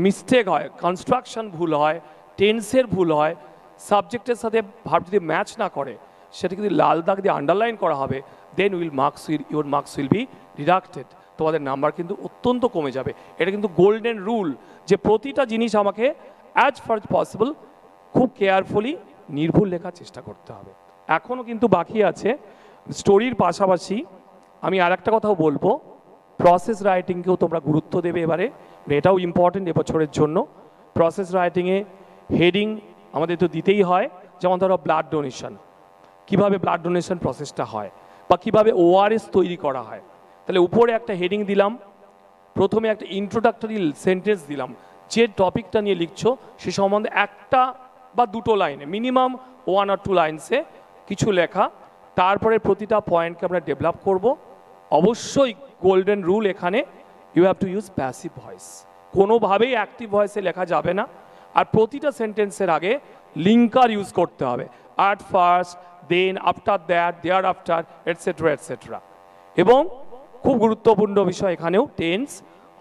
মিস্টেক হয়, কনস্ট্রাকশন ভুল হয়, টেন্সের ভুল হয়, সাবজেক্টের সাথে ভাব যদি ম্যাচ না করে, সেটা যদি লাল দাগ দিয়ে আন্ডারলাইন করা হবে, then your marks will be deducted. তোমাদের নাম্বার কিন্তু অত্যন্ত কমে যাবে। এটা কিন্তু গোল্ডেন রুল, যে প্রতিটা জিনিস আমাকে অ্যাজ ফার এজ পসিবল খুব কেয়ারফুলি নির্ভুল লেখার চেষ্টা করতে হবে। এখনও কিন্তু বাকি আছে। স্টোরির পাশাপাশি আমি আর একটা কথাও বলবো, প্রসেস রাইটিংকেও তোমরা গুরুত্ব দেবে এবারে, এটাও ইম্পর্টেন্ট এবছরের জন্য। প্রসেস রাইটিংয়ে হেডিং আমাদের তো দিতেই হয়, যেমন ধরো ব্লাড ডোনেশন, কীভাবে ব্লাড ডোনেশন প্রসেসটা হয়, বা কীভাবে ORS তৈরি করা হয়। তাহলে উপরে একটা হেডিং দিলাম, প্রথমে একটা ইন্ট্রোডাক্টরি সেন্টেন্স দিলাম, যে টপিকটা নিয়ে লিখছো সে সম্বন্ধে একটা বা দুটো লাইনে, মিনিমাম 1 or 2 লাইনসে কিছু লেখা। তারপরে প্রতিটা পয়েন্টকে আমরা ডেভেলপ করব। অবশ্যই গোল্ডেন রুল এখানে, you have to use passive voice, কোনোভাবেই অ্যাক্টিভ ভয়েসে লেখা যাবে না। আর প্রতিটা সেন্টেন্সের আগে লিঙ্কার ইউজ করতে হবে, at first, then, after that, thereafter, etcetera etcetera. এবং খুব গুরুত্বপূর্ণ বিষয় এখানেও টেন্স,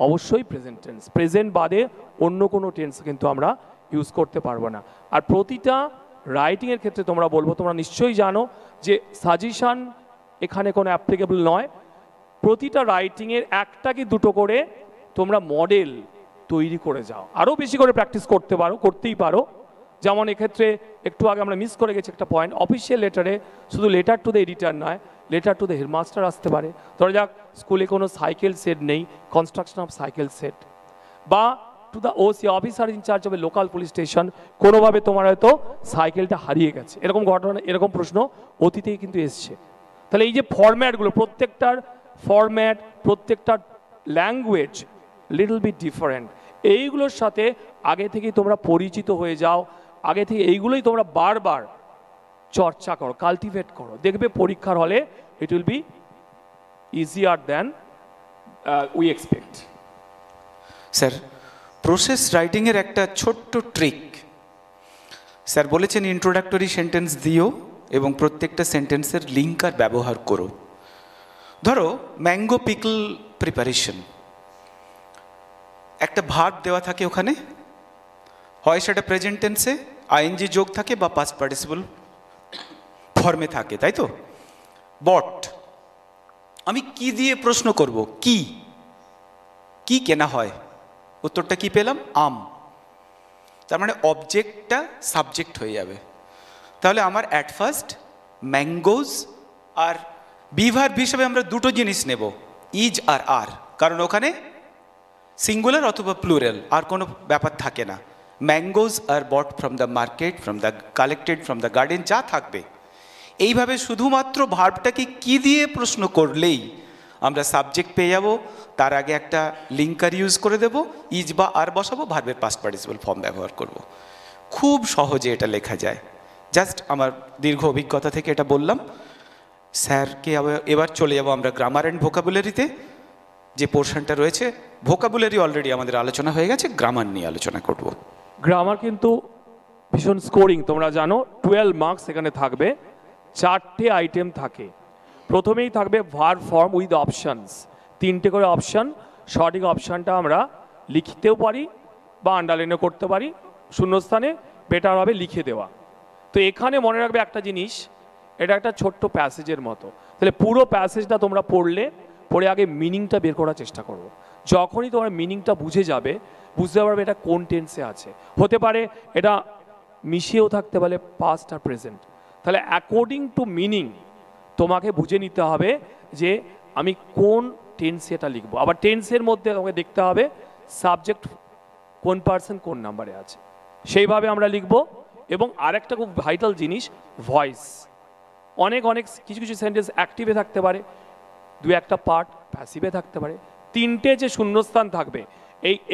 অবশ্যই প্রেজেন্ট টেন্স, প্রেজেন্ট বাদে অন্য কোনো টেন্স কিন্তু আমরা ইউজ করতে পারবো না। আর প্রতিটা রাইটিংয়ের ক্ষেত্রে তোমরা বলবো, তোমরা নিশ্চয়ই জানো যে সাজেশান এখানে কোনো অ্যাপ্লিকেবল নয়। প্রতিটা রাইটিংয়ের একটা কি দুটো করে তোমরা মডেল তৈরি করে যাও, আরও বেশি করে প্র্যাকটিস করতে পারো, করতেই পারো। যেমন এক্ষেত্রে একটু আগে আমরা মিস করে গেছি একটা পয়েন্ট, অফিসিয়াল লেটারে শুধু লেটার টু দ্য এডিটার নয়, লেটার টু দ্য হেডমাস্টার আসতে পারে। ধরা যাক স্কুলে কোনো সাইকেল সেট নেই, কনস্ট্রাকশন অফ সাইকেল সেট, বা to the OC, officer in charge of a local police station, কোনোভাবে তোমার হয়তো সাইকেলটা হারিয়ে গেছে, এরকম ঘটনা, এরকম প্রশ্ন অতীতেই কিন্তু এসছে। তাহলে এই যে ফরম্যাটগুলো, প্রত্যেকটার ফরম্যাট, প্রত্যেকটার ল্যাঙ্গুয়েজ লিটল বিট ডিফারেন্ট, এইগুলোর সাথে আগে থেকেই তোমরা পরিচিত হয়ে যাও, আগে থেকে এইগুলোই তোমরা বারবার চর্চা করো, কাল্টিভেট করো, দেখবে পরীক্ষার হলে it will be easier than we expect. Sir, process রাইটিংয়ের একটা ছোট্ট ট্রিক স্যার বলেছেন, ইন্ট্রোডাক্টরি সেন্টেন্স দিও এবং প্রত্যেকটা সেন্টেন্সের লিঙ্কার ব্যবহার করো। ধরো ম্যাঙ্গো পিকল প্রিপারেশন, একটা ভার্ব দেওয়া থাকে ওখানে, হয় সেটা প্রেজেন্ট টেন্সে আইএনজি যোগ থাকে বা পাস্ট পার্টিসিপল ফর্মে থাকে, তাই তো? বট, আমি কি দিয়ে প্রশ্ন করব? কি কি কেনা হয়? উত্তরটা কি পেলাম? আম। তার মানে অবজেক্টটা সাবজেক্ট হয়ে যাবে। তাহলে আমার at first mangoes, are be verb হিসেবে আমরা দুটো জিনিস নেব, ইজ আর আর, কারণ ওখানে সিঙ্গুলার অথবা প্লুরাল আর কোনো ব্যাপার থাকে না। Mangoes are bought from the market, from the collected from the garden, যা থাকবে। এইভাবে শুধুমাত্র ভার্বটাকে কি দিয়ে প্রশ্ন করলেই আমরা সাবজেক্ট পেয়ে যাব। তার আগে একটা লিঙ্কার ইউজ করে দেব, ইজ বা আর বসাবো, ভার্বের পাস্ট পার্টিসিপল ফর্ম ব্যবহার করব। খুব সহজে এটা লেখা যায়। জাস্ট আমার দীর্ঘ অভিজ্ঞতা থেকে এটা বললাম। স্যারকে এবার চলে যাব আমরা গ্রামার অ্যান্ড ভোকাবুলারিতে। যে পোর্শনটা রয়েছে, ভোকাবুলারি অলরেডি আমাদের আলোচনা হয়ে গেছে, গ্রামার নিয়ে আলোচনা করব। গ্রামার কিন্তু ভীষণ স্কোরিং, তোমরা জানো 12 মার্কস এখানে থাকবে, 4টে আইটেম থাকে। প্রথমেই থাকবে ভার্ব ফর্ম উইথ অপশানস, 3টে করে অপশান। সঠিক অপশানটা আমরা লিখতেও পারি বা আন্ডারলাইনও করতে পারি, শূন্যস্থানে বেটার হবে লিখে দেওয়া। তো এখানে মনে রাখবে একটা জিনিস, এটা একটা ছোট্ট প্যাসেজের মতো। তাহলে পুরো প্যাসেজটা তোমরা পড়ে আগে মিনিংটা বের করার চেষ্টা করো। যখনই তোমার মিনিংটা বুঝে যাবে, বুঝতে পারবে এটা কোন টেন্সে আছে। হতে পারে এটা মিশিয়েও থাকতে পারে পাস্ট আর প্রেজেন্ট। তাহলে অ্যাকর্ডিং টু মিনিং তোমাকে বুঝে নিতে হবে যে আমি কোন টেন্সে এটা লিখবো। আবার টেন্সের মধ্যে তোমাকে দেখতে হবে সাবজেক্ট কোন পার্সন কোন নাম্বারে আছে, সেইভাবে আমরা লিখবো। এবং আরেকটা খুব ভাইটাল জিনিস, ভয়েস। অনেক কিছু কিছু সেন্টেন্স অ্যাক্টিভে থাকতে পারে, দু একটা পার্ট প্যাসিভে থাকতে পারে। 3টে যে শূন্যস্থান থাকবে,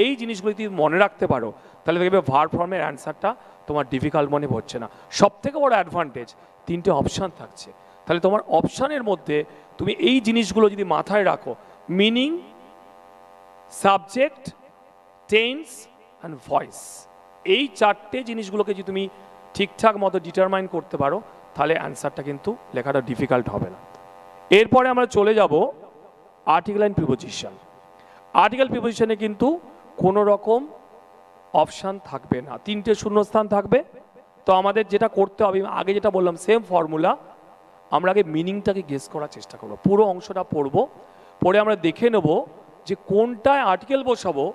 এই জিনিসগুলো যদি মনে রাখতে পারো, তাহলে দেখবে ভার্ব ফর্মের অ্যান্সারটা তোমার ডিফিকাল্ট মনে হচ্ছে না। সব থেকে বড় অ্যাডভান্টেজ, 3টে অপশান থাকছে। তাহলে তোমার অপশানের মধ্যে তুমি এই জিনিসগুলো যদি মাথায় রাখো, meaning, subject, tense and voice, এই 4টে জিনিসগুলোকে যদি তুমি ঠিকঠাক মতো ডিটারমাইন করতে পারো, তাহলে অ্যান্সারটা কিন্তু লেখাটা ডিফিকাল্ট হবে না। এরপরে আমরা চলে যাব আর্টিকেল অ্যান্ড প্রিপোজিশন। আর্টিকেল প্রিপোজিশনে কিন্তু কোনো রকম অপশান থাকবে না, 3টে শূন্যস্থান থাকবে। তো আমাদের যেটা করতে হবে, আগে যেটা বললাম সেম ফর্মুলা, আমরা আগে মিনিংটাকে গেস করার চেষ্টা করবো। পুরো অংশটা পড়ে আমরা দেখে নেব যে কোনটায় আর্টিকেল বসাবো,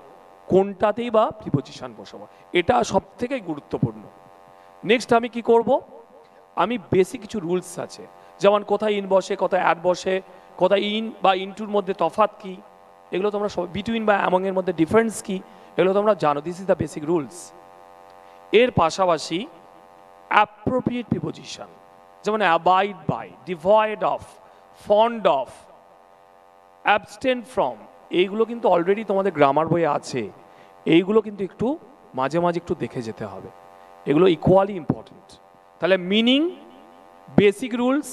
কোনটাতেই বা প্রিপোজিশন বসাবো। এটা সব থেকে গুরুত্বপূর্ণ। নেক্সট আমি কি করব, আমি বেসিক কিছু রুলস আছে, যেমন কোথায় ইন বসে, কোথায় অ্যাড বসে, কোথায় ইন বা ইনটুর মধ্যে তফাৎ কি, এগুলো তোমরা সব, বিটুইন বা অ্যামংয়ের মধ্যে ডিফারেন্স কি, এগুলো তোমরা জানো। This is the basic rules. এর পাশাপাশি অ্যাপ্রোপ্রিয়েট প্রিপোজিশন, যেমন abide by, devoid of, fond of, abstain from, এইগুলো কিন্তু অলরেডি তোমাদের গ্রামার বইয়ে আছে। এইগুলো কিন্তু একটু মাঝে মাঝে একটু দেখে যেতে হবে, এগুলো ইকুয়ালি ইম্পর্টেন্ট। তাহলে meaning, basic rules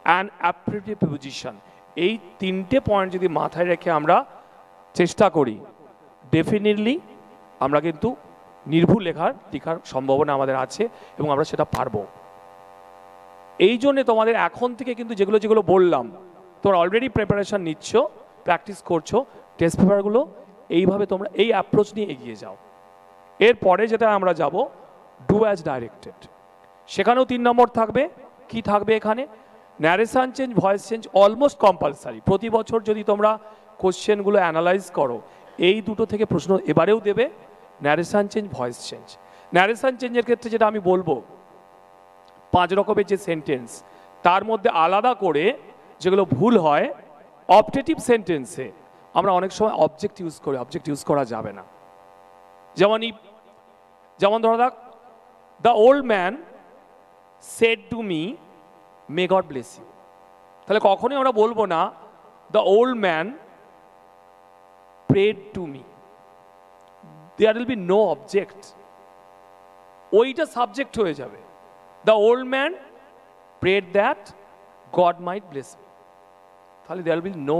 and appropriate preposition, এই 3টে পয়েন্ট যদি মাথায় রেখে আমরা চেষ্টা করি, ডেফিনেটলি আমরা কিন্তু নির্ভুল লেখার সম্ভাবনা আমাদের আছে এবং আমরা সেটা পারবো। এই জন্যে তোমাদের এখন থেকে কিন্তু যেগুলো বললাম তোমরা অলরেডি প্রিপারেশন নিচ্ছ, প্র্যাকটিস করছো, টেস্ট পেপারগুলো এইভাবে তোমরা এই অ্যাপ্রোচ নিয়ে এগিয়ে যাও। এরপরে যেটা আমরা যাব ডু অ্যাজ ডাইরেক্টেড, সেখানেও 3 নম্বর থাকবে। কি থাকবে এখানে? Narration change, voice change almost compulsory. প্রতি বছর যদি তোমরা কোশ্চেনগুলো অ্যানালাইজ করো, এই দুটো থেকে প্রশ্ন এবারেও দেবে, narration change, voice change. Narration চেঞ্জের ক্ষেত্রে যেটা আমি বলবো, 5 রকমের যে সেন্টেন্স, তার মধ্যে আলাদা করে যেগুলো ভুল হয়, অবজেক্টিভ সেন্টেন্সে আমরা অনেক সময় অবজেক্ট ইউজ করি, অবজেক্ট ইউজ করা যাবে না। যেমন ধরো থাক, the old man said to me may God bless you. তাহলে কখনোই আমরা বলবো না the old man prayed to me, there will be no object, ওইটা সাবজেক্ট হয়ে যাবে। The old man prayed that God might bless me, তাহলে there will be no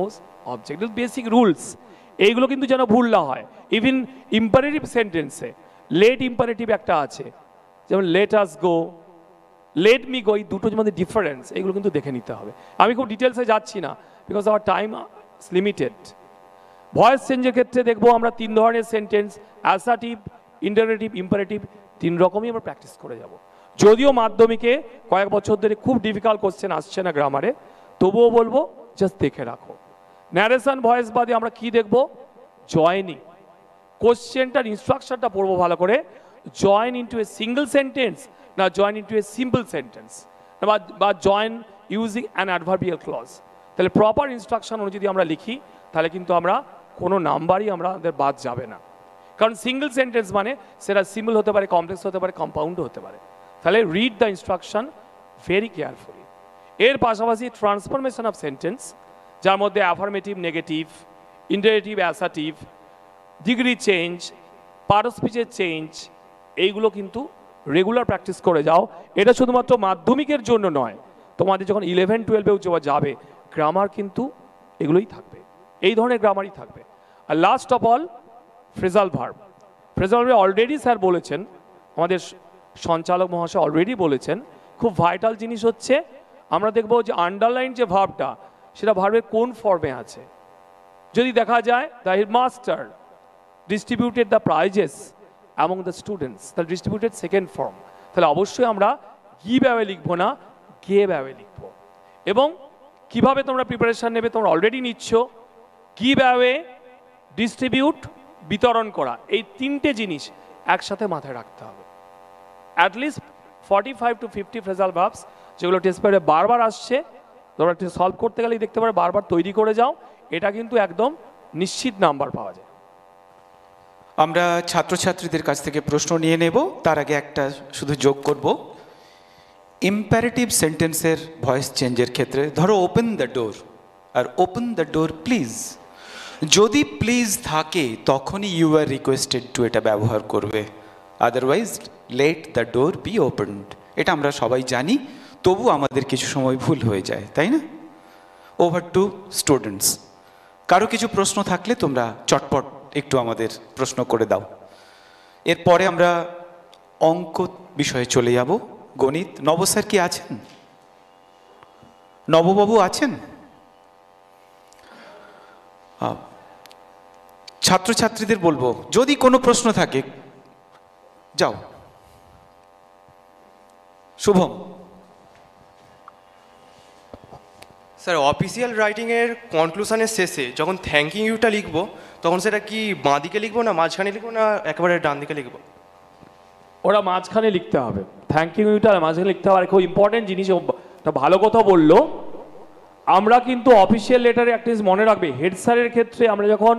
object. Basic rules, এইগুলো কিন্তু যেন ভুল না হয়। ইভিন ইম্পারেটিভ সেন্টেন্সে লেট ইম্পারেটিভ একটা আছে, যেমন লেট আস গো, লেট মি গো, এই দুটোর মধ্যে ডিফারেন্স, এগুলো কিন্তু দেখে নিতে হবে। আমি খুব ডিটেলসে যাচ্ছি না, because our time is limited. Voice চেঞ্জের ক্ষেত্রে দেখবো আমরা 3 ধরনের সেন্টেন্স, অ্যাসার্টিভ, ইন্টারেটিভ, ইম্পারেটিভ, 3 রকমই আমরা প্র্যাকটিস করে যাব। যদিও মাধ্যমিকে কয়েক বছর ধরে খুব ডিফিকাল্ট কোশ্চেন আসছে না গ্রামারে, তবুও বলবো জাস্ট দেখে রাখো। ন্যারেশন, ভয়েস বাদে আমরা কি দেখব? জয়নিং। কোশ্চেনটার ইনস্ট্রাকশনটা পড়বো ভালো করে, join into a single sentence না join into a simple sentence, বা join using an adverbial clause. তাহলে প্রপার ইনস্ট্রাকশন অনুযায়ী যদি আমরা লিখি, তাহলে কিন্তু আমরা কোনো নাম্বারই আমাদের বাদ যাবে না। কারণ সিঙ্গল সেন্টেন্স মানে সেটা সিম্পল হতে পারে, কমপ্লেক্স হতে পারে, কম্পাউন্ডও হতে পারে। তাহলে read the instruction very carefully. এর পাশাপাশি ট্রান্সফরমেশন অফ সেন্টেন্স, যার মধ্যে affirmative, negative, interrogative, assertive, degree change, part of স্পিচের চেঞ্জ, এইগুলো কিন্তু রেগুলার প্র্যাকটিস করে যাও। এটা শুধুমাত্র মাধ্যমিকের জন্য নয়, তোমাদের যখন 11-12-এও যাবে, গ্রামার কিন্তু এগুলোই থাকবে, এই ধরনের গ্রামারই থাকবে। আর last of all, phrasal verb. Phrasal verb already sir বলেছেন, আমাদের সঞ্চালক মহাশয় অলরেডি বলেছেন, খুব ভাইটাল জিনিস হচ্ছে আমরা দেখব যে আন্ডারলাইন যে ভার্বটা, সেটা ভার্বের কোন ফর্মে আছে। যদি দেখা যায় the headmaster distributed the prices among the students, তাহলে ডিস্ট্রিবিউটেড সেকেন্ড ফর্ম, তাহলে অবশ্যই আমরা গিভ অ্যাওয়ে লিখবো না, গেভ অ্যাওয়ে লিখবো। এবং কিভাবে তোমরা প্রিপারেশন নেবে তোমরা অলরেডি নিচ্ছ। গিভ অ্যাওয়ে, ডিস্ট্রিবিউট, বিতরণ করা, এই 3টে জিনিস একসাথে মাথায় রাখতে হবে। অ্যাটলিস্ট 45 to 50 ফ্রেজাল ভার্বস, যেগুলো টেস্ট পেপারে বারবার আসছে, তোমরা সলভ করতে গেলেই দেখতে পারে বারবার তৈরি করে যাও, এটা কিন্তু একদম নিশ্চিত নাম্বার পাওয়া যায়। আমরা ছাত্রছাত্রীদের কাছ থেকে প্রশ্ন নিয়ে নেব, তার আগে একটা শুধু যোগ করব। ইম্পারেটিভ সেন্টেন্সের ভয়েস চেঞ্জের ক্ষেত্রে ধরো ওপেন দ্য ডোর, আর ওপেন দ্য ডোর প্লিজ, যদি প্লিজ থাকে তখনই ইউ আর রিকোয়েস্টেড টু এটা ব্যবহার করবে, otherwise let the door be opened. এটা আমরা সবাই জানি, তবু আমাদের কিছু সময় ভুল হয়ে যায়, তাই না? ওভার টু স্টুডেন্টস, কারো কিছু প্রশ্ন থাকলে তোমরা চটপট একটু আমাদের প্রশ্ন করে দাও। এরপরে আমরা অঙ্ক বিষয়ে চলে যাব, গণিত। নব স্যার কি আছেন? নববাবু আছেন? ছাত্রছাত্রীদের বলবো যদি কোনো প্রশ্ন থাকে যাও। শুভম। স্যার, অফিসিয়াল রাইটিংয়ের কনক্লুশনের শেষে যখন থ্যাঙ্কিং ইউটা লিখবো, তখন সেটা কি বাঁ দিকে লিখবো না মাঝখানে লিখবো না একেবারে ডান দিকে লিখবো? ওরা মাঝখানে লিখতে হবে, থ্যাংক ইউটা মাঝখানে লিখতে হবে। আর খুব ইম্পর্টেন্ট জিনিস, একটা ভালো কথা বললো, আমরা কিন্তু অফিসিয়াল লেটারে একটা জিনিস মনে রাখবে, হেড স্যারের ক্ষেত্রে আমরা যখন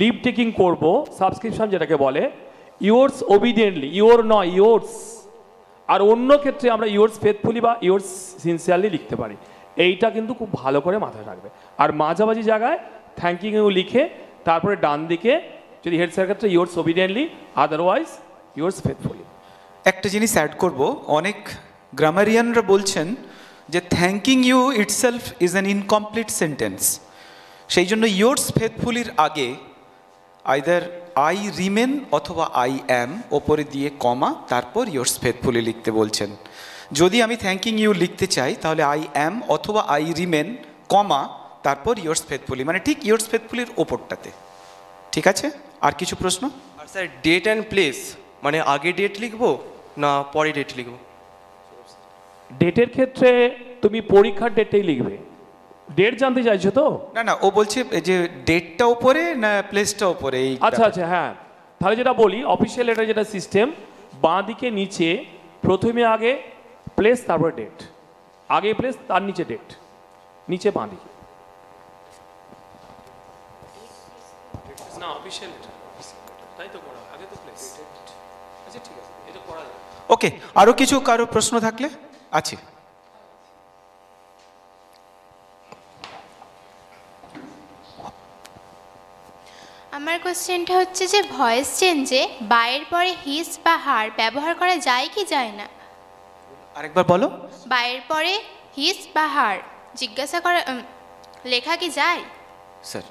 লিভ টেকিং করব, সাবস্ক্রিপশন যেটাকে বলে, ইয়োর্স ওবিডিয়েন্টলি, ইয়োর নয় ইয়োর্স। আর অন্য ক্ষেত্রে আমরা ইয়োর্স ফেথফুলি বা ইয়োর্স সিনসিয়ারলি লিখতে পারি। এইটা কিন্তু খুব ভালো করে মাথায় রাখবে। আর মাঝামাঝি জায়গায় থ্যাংকিং ইউ লিখে তারপরে ডান দিকে যদি হেড স্যারের ক্ষেত্রে yours obediently, otherwise yours faithfully. একটা জিনিস অ্যাড করব, অনেক গ্রামারিয়ানরা বলছেন যে thanking you itself is an incomplete sentence, সেই জন্য ইয়োর্স ফেথফুলির আগে আইদার আই রিমেন অথবা আই অ্যাম ওপরে দিয়ে কমা তারপর ইয়োর্স ফেথফুলি লিখতে বলছেন। যদি আমি থ্যাঙ্কিং ইউ লিখতে চাই তাহলে আই অ্যাম অথবা আই রিমেন কমা তারপর ইয়োর্স ফেথফুলি, মানে ঠিক ইয়োর্স ফেথফুলির ওপরটাতে। ঠিক আছে, আর কিছু প্রশ্ন? আর স্যার ডেট অ্যান্ড প্লেস, মানে আগে ডেট লিখবো না পরে ডেট লিখবো? ডেটের ক্ষেত্রে তুমি পরীক্ষার ডেটটাই লিখবে। ডেট জানতে চাইছো তো? না না, ও বলছে যে ডেটটা ওপরে না প্লেসটা ওপরে। এই আচ্ছা আচ্ছা, হ্যাঁ, তাহলে যেটা বলি অফিসিয়াল লেটার যেটা সিস্টেম, বাঁ দিকে নিচে প্রথমে আগে প্লেস তারপরে ডেট, আগে প্লেস তার নিচে ডেট, নিচে বাঁ দিকে। না অফিসিয়াল লেটার তাই তো করা, আগে তো প্লেস। আচ্ছা ঠিক আছে, এটা করা যায়। ওকে, আরও কিছু কারো প্রশ্ন থাকলে আছে? আমার কোশ্চেনটা হচ্ছে যে ভয়েস চেঞ্জে বায়ের পরে হিস বা হার ব্যবহার করা যায় কি যায় না? আরেকবার বলো। বায়ের পরে হিস বা হার জিজ্ঞাসা করা লেখা কি যায়? স্যার,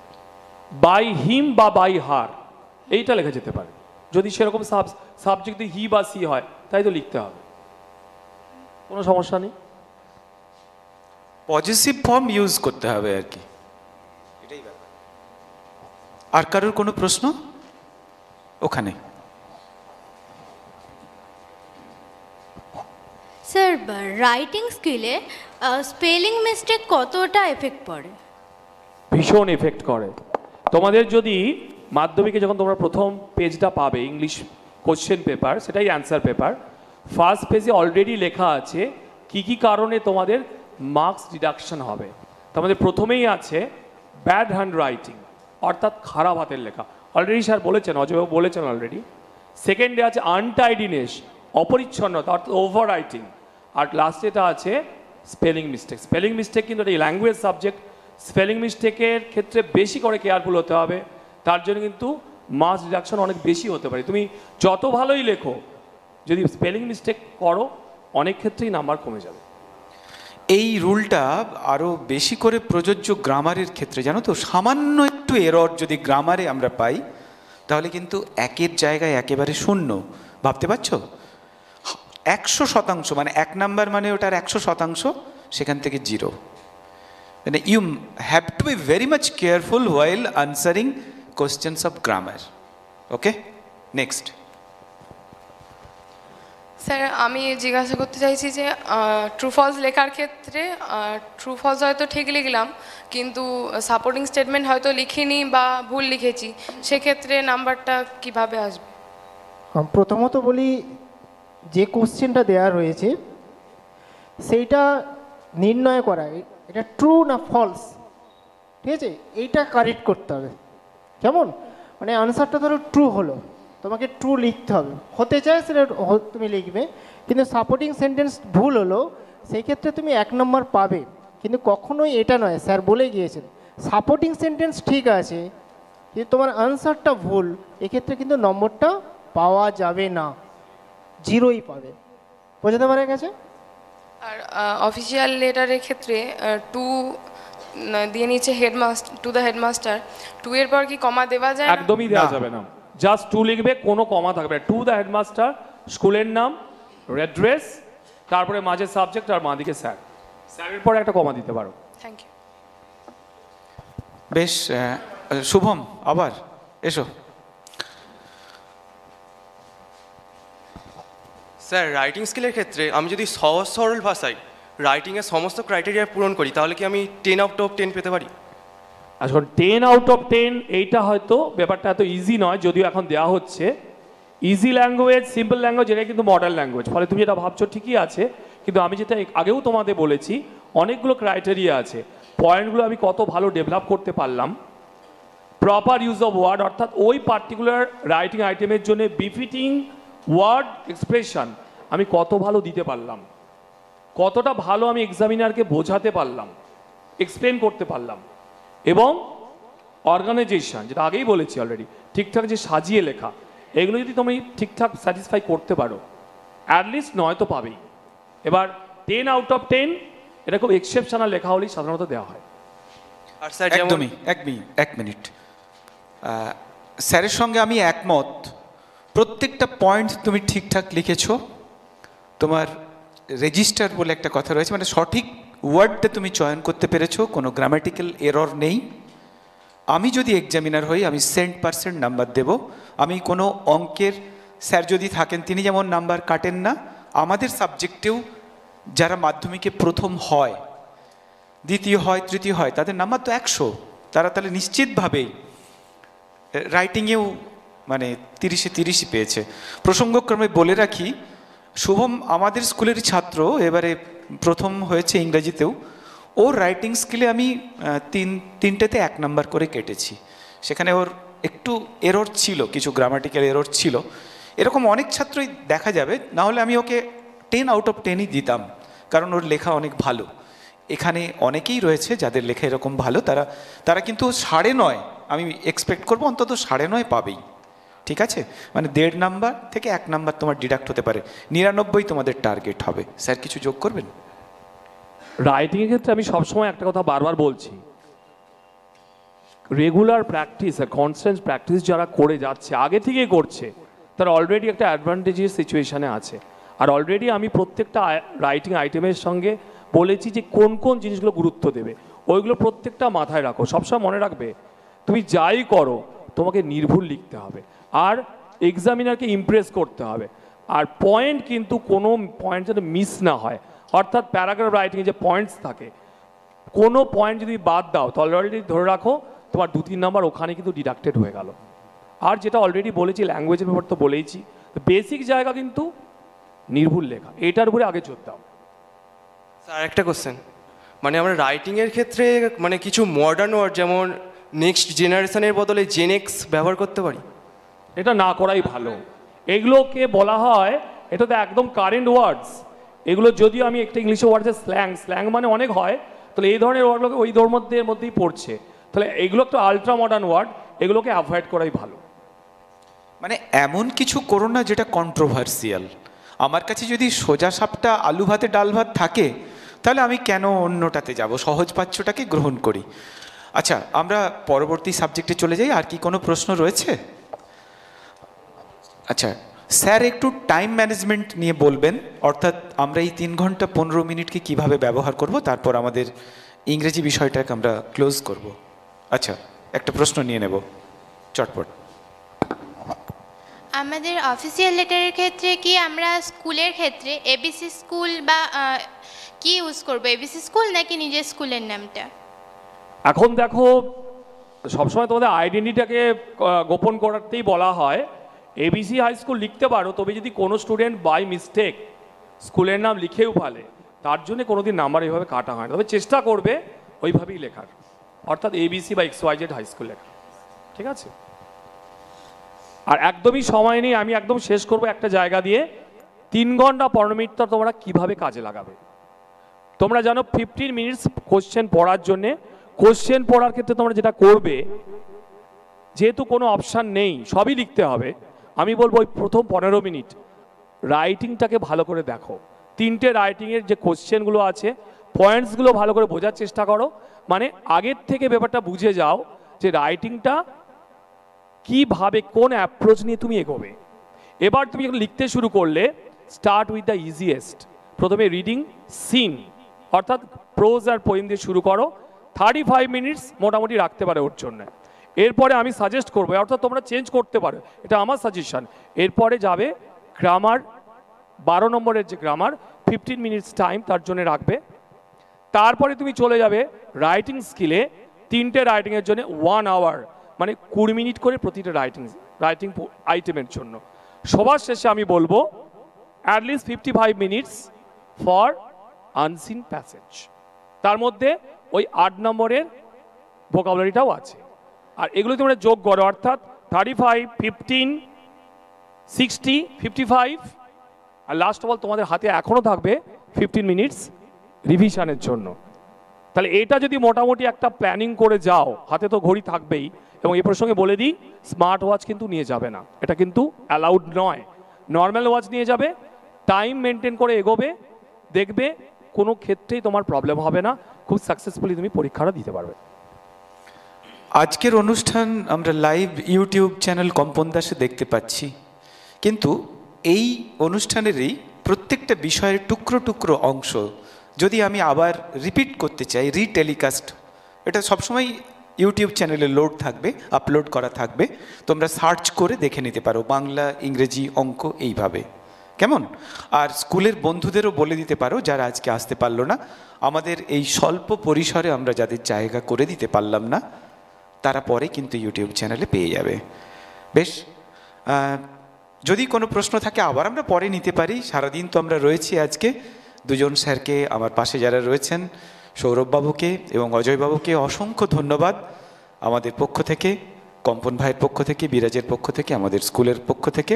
বাই হিম বা বাই হার এইটা লেখা যেতে পারে। যদি সেরকম সাবজেক্ট হি বা সি হয় তাই তো লিখতে হবে, কোনো সমস্যা নেই। পজিটিভ ফর্ম ইউজ করতে হবে আর কি, এটাই ব্যাপার। আর কারোর কোনো প্রশ্ন ওখানে? স্যার রাইটিং স্কিলে স্পেলিং মিস্টেক কতটা এফেক্ট পড়ে? ভীষণ এফেক্ট করে। তোমাদের যদি মাধ্যমিকে যখন তোমরা প্রথম পেজটা পাবে ইংলিশ কোশ্চেন পেপার, সেটাই অ্যান্সার পেপার, ফার্স্ট পেজে অলরেডি লেখা আছে কি কি কারণে তোমাদের মার্কস ডিডাকশন হবে। তোমাদের প্রথমেই আছে ব্যাড হ্যান্ড রাইটিং, অর্থাৎ খারাপ হাতের লেখা, অলরেডি স্যার বলেছেন, অজয়বাবু বলেছেন অলরেডি। সেকেন্ডে আছে আনটাইডিনেস, অপরিচ্ছন্নতা অর্থাৎ ওভার রাইটিং। আর লাস্টেটা আছে স্পেলিং মিস্টেক। স্পেলিং মিস্টেক কিন্তু এই ল্যাঙ্গুয়েজ সাবজেক্ট, স্পেলিং মিস্টেকের ক্ষেত্রে বেশি করে কেয়ারফুল হতে হবে। তার জন্য কিন্তু মার্কস ডিডাকশন অনেক বেশি হতে পারে। তুমি যত ভালোই লেখো, যদি স্পেলিং মিস্টেক করো অনেক ক্ষেত্রেই নাম্বার কমে যাবে। এই রুলটা আরও বেশি করে প্রযোজ্য গ্রামারের ক্ষেত্রে, জানো তো। সামান্য একটু এরর যদি গ্রামারে আমরা পাই তাহলে কিন্তু একের জায়গায় একেবারে শূন্য। ভাবতে পারছো? 100%, মানে 1 নাম্বার মানে ওটার 100%, সেখান থেকে 0। মানে you have to be very much careful while answering questions of grammar. Okay, next. Sir আমি জিজ্ঞাসা করতে চাইছি যে ট্রু ফলস লেখার ক্ষেত্রে ট্রু ফলস হয়তো ঠিক লিখলাম কিন্তু সাপোর্টিং স্টেটমেন্ট হয়তো লিখিনি বা ভুল লিখেছি, সেক্ষেত্রে নাম্বারটা কিভাবে আসবে? প্রথমত বলি, যে কোশ্চেনটা দেওয়া রয়েছে সেইটা নির্ণয় করা এটা ট্রু না ফলস, ঠিক আছে, এইটা কারেক্ট করতে হবে। কেমন, মানে আনসারটা ধরো ট্রু হলো, তোমাকে ট্রু লিখতে হবে, হতে চায় সেটা তুমি লিখবে। কিন্তু সাপোর্টিং সেন্টেন্স ভুল হলো, সেই ক্ষেত্রে তুমি 1 নম্বর পাবে। কিন্তু কখনোই এটা নয়, স্যার বলে গিয়েছেন সাপোর্টিং সেন্টেন্স ঠিক আছে কিন্তু তোমার আনসারটা ভুল, এক্ষেত্রে কিন্তু নম্বরটা পাওয়া যাবে না, 0ই পাবে। বোঝাতে পারা গেছে? আর অফিসিয়াল লেটারের ক্ষেত্রে টু দিয়ে নিচ্ছে হেডমাস্টার, টু দ্য হেডমাস্টার, 2 এর পর কি কমা দেওয়া যায়? একদমই দেওয়া যাবে না, জাস্ট 2 লিখবে, কোনো কমা থাকবে। টু দ্য হেডমাস্টার, স্কুলের নাম, অ্যাড্রেস, তারপরে মাঝে সাবজেক্ট আর বাঁ দিকে স্যার, স্যারের পরে একটা কমা দিতে পারো। Thank you. বেশ, শুভম আবার এসো। স্যার রাইটিং স্কিলের ক্ষেত্রে আমি যদি সহজ সরল ভাষায় রাইটিংয়ের সমস্ত ক্রাইটেরিয়া পূরণ করি তাহলে কি আমি 10 আউট অফ 10 পেতে পারি? এখন 10 আউট অফ 10 এইটা হয়তো ব্যাপারটা এত ইজি নয়, যদিও এখন দেওয়া হচ্ছে। ইজি ল্যাঙ্গুয়েজ, সিম্পল ল্যাঙ্গুয়েজ, এটা কিন্তু মডার্ন ল্যাঙ্গুয়েজ, ফলে তুমি যেটা ভাবছো ঠিকই আছে। কিন্তু আমি যেটা আগেও তোমাদের বলেছি, অনেকগুলো ক্রাইটেরিয়া আছে। পয়েন্টগুলো আমি কত ভালো ডেভেলপ করতে পারলাম, প্রপার ইউজ অফ ওয়ার্ড, অর্থাৎ ওই পার্টিকুলার রাইটিং আইটেমের জন্য বিফিটিং ওয়ার্ড এক্সপ্রেশন আমি কত ভালো দিতে পারলাম, কতটা ভালো আমি এক্সামিনারকে বোঝাতে পারলাম, এক্সপ্লেন করতে পারলাম। এবং অর্গানাইজেশন, যেটা আগেই বলেছি অলরেডি, ঠিকঠাক যে সাজিয়ে লেখা, এগুলো যদি তুমি ঠিকঠাক স্যাটিসফাই করতে পারো, অ্যাটলিস্ট 9 তো পাবেই। এবার 10 আউট অফ 10 এটা খুব এক্সেপশনাল লেখা হলেই সাধারণত দেওয়া হয়। আর স্যার একদমই, 1 মিনিট। স্যারের সঙ্গে আমি একমত। প্রত্যেকটা পয়েন্ট তুমি ঠিকঠাক লিখেছো। তোমার রেজিস্টার বলে একটা কথা রয়েছে, মানে সঠিক ওয়ার্ডটা তুমি চয়ন করতে পেরেছো, কোনো গ্রামাটিক্যাল এরর নেই। আমি যদি এক্সামিনার হই আমি 100% নাম্বার দেব। আমি কোনো অঙ্কের স্যার যদি থাকেন তিনি যেমন নাম্বার কাটেন না, আমাদের সাবজেক্টেও যারা মাধ্যমিকে প্রথম হয়, দ্বিতীয় হয়, তৃতীয় হয়, তাদের নাম্বার তো 100। তারা তাহলে নিশ্চিতভাবেই রাইটিংয়েও মানে 30-এ 30 পেয়েছে। প্রসঙ্গক্রমে বলে রাখি, শুভম আমাদের স্কুলের ছাত্র, এবারে প্রথম হয়েছে ইংরেজিতেও। ওর রাইটিং স্কিলে আমি তিনটেতে 1 নাম্বার করে কেটেছি। সেখানে ওর একটু এরর ছিল, কিছু গ্রামাটিক্যাল এরর ছিল। এরকম অনেক ছাত্রই দেখা যাবে, না হলে আমি ওকে 10 আউট অফ 10ই দিতাম, কারণ ওর লেখা অনেক ভালো। এখানে অনেকেই রয়েছে যাদের লেখা এরকম ভালো, তারা কিন্তু 9.5, আমি এক্সপেক্ট করবো অন্তত 9.5 পাবেই। ঠিক আছে, মানে 1.5 নাম্বার থেকে 1 নাম্বার তোমার ডিডাক্ট হতে পারে, 99 তোমাদের টার্গেট হবে। স্যার কিছু যোগ করবেন? রাইটিংয়ের ক্ষেত্রে আমি সবসময় একটা কথা বারবার বলছি, রেগুলার প্র্যাকটিস আর কনস্ট্যান্ট প্র্যাকটিস যারা করে যাচ্ছে, আগে থেকেই করছে, তারা অলরেডি একটা অ্যাডভান্টেজেস সিচুয়েশানে আছে। আর অলরেডি আমি প্রত্যেকটা রাইটিং আইটেমের সঙ্গে বলেছি যে কোন কোন জিনিসগুলো গুরুত্ব দেবে, ওইগুলো প্রত্যেকটা মাথায় রাখো। সবসময় মনে রাখবে তুমি যাই করো তোমাকে নির্ভুল লিখতে হবে, আর এক্সামিনারকে ইমপ্রেস করতে হবে। আর পয়েন্ট কিন্তু কোনো পয়েন্ট যেন মিস না হয়, অর্থাৎ প্যারাগ্রাফ রাইটিংয়ে যে পয়েন্টস থাকে, কোনো পয়েন্ট যদি বাদ দাও তাহলে অলরেডি ধরে রাখো তোমার 2-3 নাম্বার ওখানে কিন্তু ডিডাক্টেড হয়ে গেল। আর যেটা অলরেডি বলেছি, ল্যাঙ্গুয়েজের ব্যাপার তো বলেইছি, বেসিক জায়গা কিন্তু নির্ভুল লেখা, এটার উপরে আগে জোর দাও। স্যার একটা কোশ্চেন, মানে আমরা রাইটিংয়ের ক্ষেত্রে মানে কিছু মডার্ন ওয়ার্ড যেমন নেক্সট জেনারেশনের বদলে জেনেক্স ব্যবহার করতে পারি? এটা না করাই ভালো। এগুলোকে বলা হয়, এটা তো একদম কারেন্ট ওয়ার্ডস। এগুলো যদিও আমি একটা ইংলিশে ওয়ার্ড আছে স্ল্যাং মানে অনেক হয়, তাহলে এই ধরনের ওয়ার্ডগুলোকে ওই মধ্যেই পড়ছে, তাহলে এগুলো একটা আলট্রা মডার্ন ওয়ার্ড, এগুলোকে অ্যাভয়েড করাই ভালো। মানে এমন কিছু করো না যেটা কন্ট্রোভার্সিয়াল। আমার কাছে যদি সোজা সাপটা আলু ভাতে ডাল ভাত থাকে, তাহলে আমি কেন অন্যটাতে যাব, সহজ পাচ্যটাকে গ্রহণ করি। আচ্ছা, আমরা পরবর্তী সাবজেক্টে চলে যাই। আর কি কোনো প্রশ্ন রয়েছে? আচ্ছা স্যার, একটু টাইম ম্যানেজমেন্ট নিয়ে বলবেন, অর্থাৎ আমরা এই 3 ঘন্টা 15 মিনিটকে কিভাবে ব্যবহার করব, তারপর আমাদের ইংরেজি বিষয়টাকে আমরা ক্লোজ করব। আচ্ছা, একটা প্রশ্ন নিয়ে নেব চটপট। আমাদের অফিসিয়াল লেটারের ক্ষেত্রে কি আমরা স্কুলের ক্ষেত্রে এবিসি স্কুল বা কি ইউজ করব, এবিসি স্কুল নাকি নিজের স্কুলের নামটা? এখন দেখো, সবসময় তোমাদের আইডেন্টিটাকে গোপন করতেই বলা হয়। এবিসি হাই স্কুল লিখতে পারো, তবে যদি কোনো স্টুডেন্ট বাই মিস্টেক স্কুলের নাম লিখেও ফেলে, তার জন্য কোনোদিন নাম্বার এইভাবে কাটা হয় না। তবে চেষ্টা করবে ওইভাবেই লেখার, অর্থাৎ এবিসি বা XYZ হাই স্কুল লেখা। ঠিক আছে? আর একদমই সময় নেই, আমি একদম শেষ করব একটা জায়গা দিয়ে। 3 ঘন্টা 15 মিনিটটা তোমরা কিভাবে কাজে লাগাবে। তোমরা জানো 15 মিনিটস কোশ্চেন পড়ার জন্যে। কোশ্চেন পড়ার ক্ষেত্রে তোমরা যেটা করবে, যেহেতু কোনো অপশান নেই, সবই লিখতে হবে, আমি বলবো ওই প্রথম 15 মিনিট রাইটিংটাকে ভালো করে দেখো। 3টে রাইটিংয়ের যে কোশ্চেনগুলো আছে, পয়েন্টসগুলো ভালো করে বোঝার চেষ্টা করো। মানে আগের থেকে ব্যাপারটা বুঝে যাও যে রাইটিংটা কীভাবে, কোন অ্যাপ্রোচ নিয়ে তুমি এগোবে। এবার তুমি যখন লিখতে শুরু করলে, স্টার্ট উইথ দ্য ইজিয়েস্ট। প্রথমে রিডিং সিন, অর্থাৎ প্রোজ আর পোয়েম দিয়ে শুরু করো। 35 মিনিটস মোটামুটি রাখতে পারে ওর জন্য। এরপরে আমি সাজেস্ট করবো, অর্থাৎ তোমরা চেঞ্জ করতে পারো, এটা আমার সাজেশন। এরপরে যাবে গ্রামার, 12 নম্বরের যে গ্রামার, 15 মিনিটস টাইম তার জন্য রাখবে। তারপরে তুমি চলে যাবে রাইটিং স্কিলে। 3টে রাইটিংয়ের জন্য 1 আওয়ার, মানে 20 মিনিট করে প্রতিটা রাইটিং আইটেমের জন্য। সবার শেষে আমি বলবো at least 55 minutes for unseen passage. তার মধ্যে ওই 8 নম্বরের ভোকাবুলারিটাও আছে। আর এগুলো তোমরা যোগ করো, অর্থাৎ 35, 15, 60, 55, আর লাস্ট অফ অল তোমাদের হাতে এখনও থাকবে 15 মিনিটস রিভিশনের জন্য। তাহলে এটা যদি মোটামুটি একটা প্ল্যানিং করে যাও, হাতে তো ঘড়ি থাকবেই। এবং এই প্রসঙ্গে বলে দিই, স্মার্ট ওয়াচ কিন্তু নিয়ে যাবে না, এটা কিন্তু অ্যালাউড নয়। নর্মাল ওয়াচ নিয়ে যাবে, টাইম মেনটেন করে এগোবে, দেখবে কোনো ক্ষেত্রেই তোমার প্রবলেম হবে না, খুব সাকসেসফুলি তুমি পরীক্ষাটা দিতে পারবে। আজকের অনুষ্ঠান আমরা লাইভ ইউটিউব চ্যানেল কম্পন দাসে দেখতে পাচ্ছি, কিন্তু এই অনুষ্ঠানেরই প্রত্যেকটা বিষয়ের টুকরো টুকরো অংশ যদি আমি আবার রিপিট করতে চাই, রিটেলিকাস্ট, এটা সবসময় ইউটিউব চ্যানেলে লোড থাকবে, আপলোড করা থাকবে, তোমরা সার্চ করে দেখে নিতে পারো, বাংলা, ইংরেজি, অঙ্ক এইভাবে, কেমন? আর স্কুলের বন্ধুদেরও বলে দিতে পারো যারা আজকে আসতে পারলো না, আমাদের এই স্বল্প পরিসরে আমরা যাদের জায়গা করে দিতে পারলাম না তারা পরে কিন্তু ইউটিউব চ্যানেলে পেয়ে যাবে। বেশ, যদি কোনো প্রশ্ন থাকে আবার আমরা পরে নিতে পারি। সারাদিন তো আমরা রয়েছি আজকে। দুজন স্যারকে, আমার পাশে যারা রয়েছেন, সৌরভবাবুকে এবং অজয়বাবুকে অসংখ্য ধন্যবাদ আমাদের পক্ষ থেকে, কম্পন ভাইয়ের পক্ষ থেকে, বিরাজের পক্ষ থেকে, আমাদের স্কুলের পক্ষ থেকে।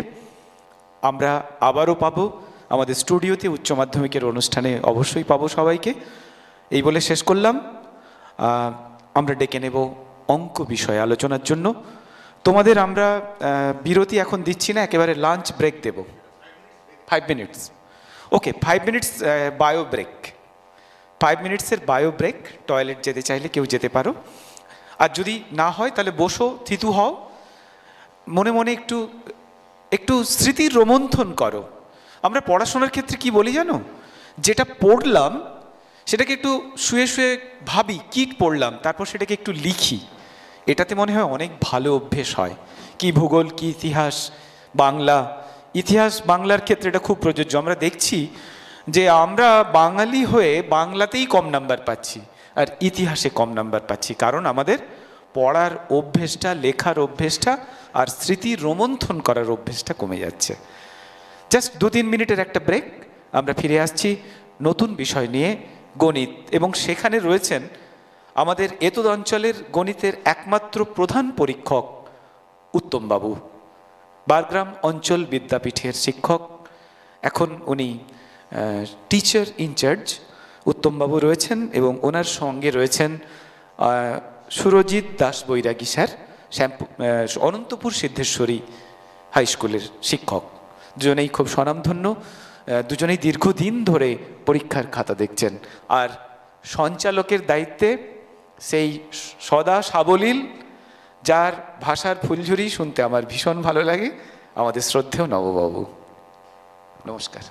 আমরা আবারও পাবো আমাদের স্টুডিওতে, উচ্চ মাধ্যমিকের অনুষ্ঠানে অবশ্যই পাবো সবাইকে। এই বলে শেষ করলাম। আমরা ডেকে নেব অঙ্ক বিষয়ে আলোচনার জন্য। তোমাদের আমরা বিরতি এখন দিচ্ছি না, একেবারে লাঞ্চ ব্রেক দেব, 5 minutes. Okay, 5 minutes bio break, 5 মিনিটসের বায়ো ব্রেক। টয়লেট যেতে চাইলে কেউ যেতে পারো, আর যদি না হয় তাহলে বসো, থিতু হও, মনে মনে একটু একটু স্মৃতির রোমন্থন করো। আমরা পড়াশোনার ক্ষেত্রে কি বলি জানো, যেটা পড়লাম সেটাকে একটু শুয়ে শুয়ে ভাবি কি পড়লাম, তারপর সেটাকে একটু লিখি, এটাতে মনে হয় অনেক ভালো অভ্যেস হয়। কি ভূগোল, কি ইতিহাস, বাংলা, ইতিহাস বাংলার ক্ষেত্রে এটা খুব প্রযোজ্য। আমরা দেখছি যে আমরা বাঙালি হয়ে বাংলাতেই কম নাম্বার পাচ্ছি আর ইতিহাসে কম নাম্বার পাচ্ছি, কারণ আমাদের পড়ার অভ্যেসটা, লেখার অভ্যেসটা আর স্মৃতি রোমন্থন করার অভ্যেসটা কমে যাচ্ছে। জাস্ট 2-3 মিনিটের একটা ব্রেক, আমরা ফিরে আসছি নতুন বিষয় নিয়ে, গণিত। এবং সেখানে রয়েছেন আমাদের এতদ অঞ্চলের গণিতের একমাত্র প্রধান পরীক্ষক উত্তমবাবু, বারগ্রাম অঞ্চল বিদ্যাপীঠের শিক্ষক, এখন উনি টিচার ইনচার্জ। উত্তমবাবু রয়েছেন এবং ওনার সঙ্গে রয়েছেন সুরজিৎ দাস বৈরাগী স্যার, অনন্তপুর সিদ্ধেশ্বরী হাই স্কুলের শিক্ষক। দুজনেই খুব স্বনামধন্য, দুজনেই দীর্ঘদিন ধরে পরীক্ষার খাতা দেখছেন। আর সঞ্চালকের দায়িত্বে সেই সদা সাবলীল, যার ভাষার ফুলঝুরি শুনতে আমার ভীষণ ভালো লাগে, আমাদের শ্রদ্ধেয় নববাবু। নমস্কার।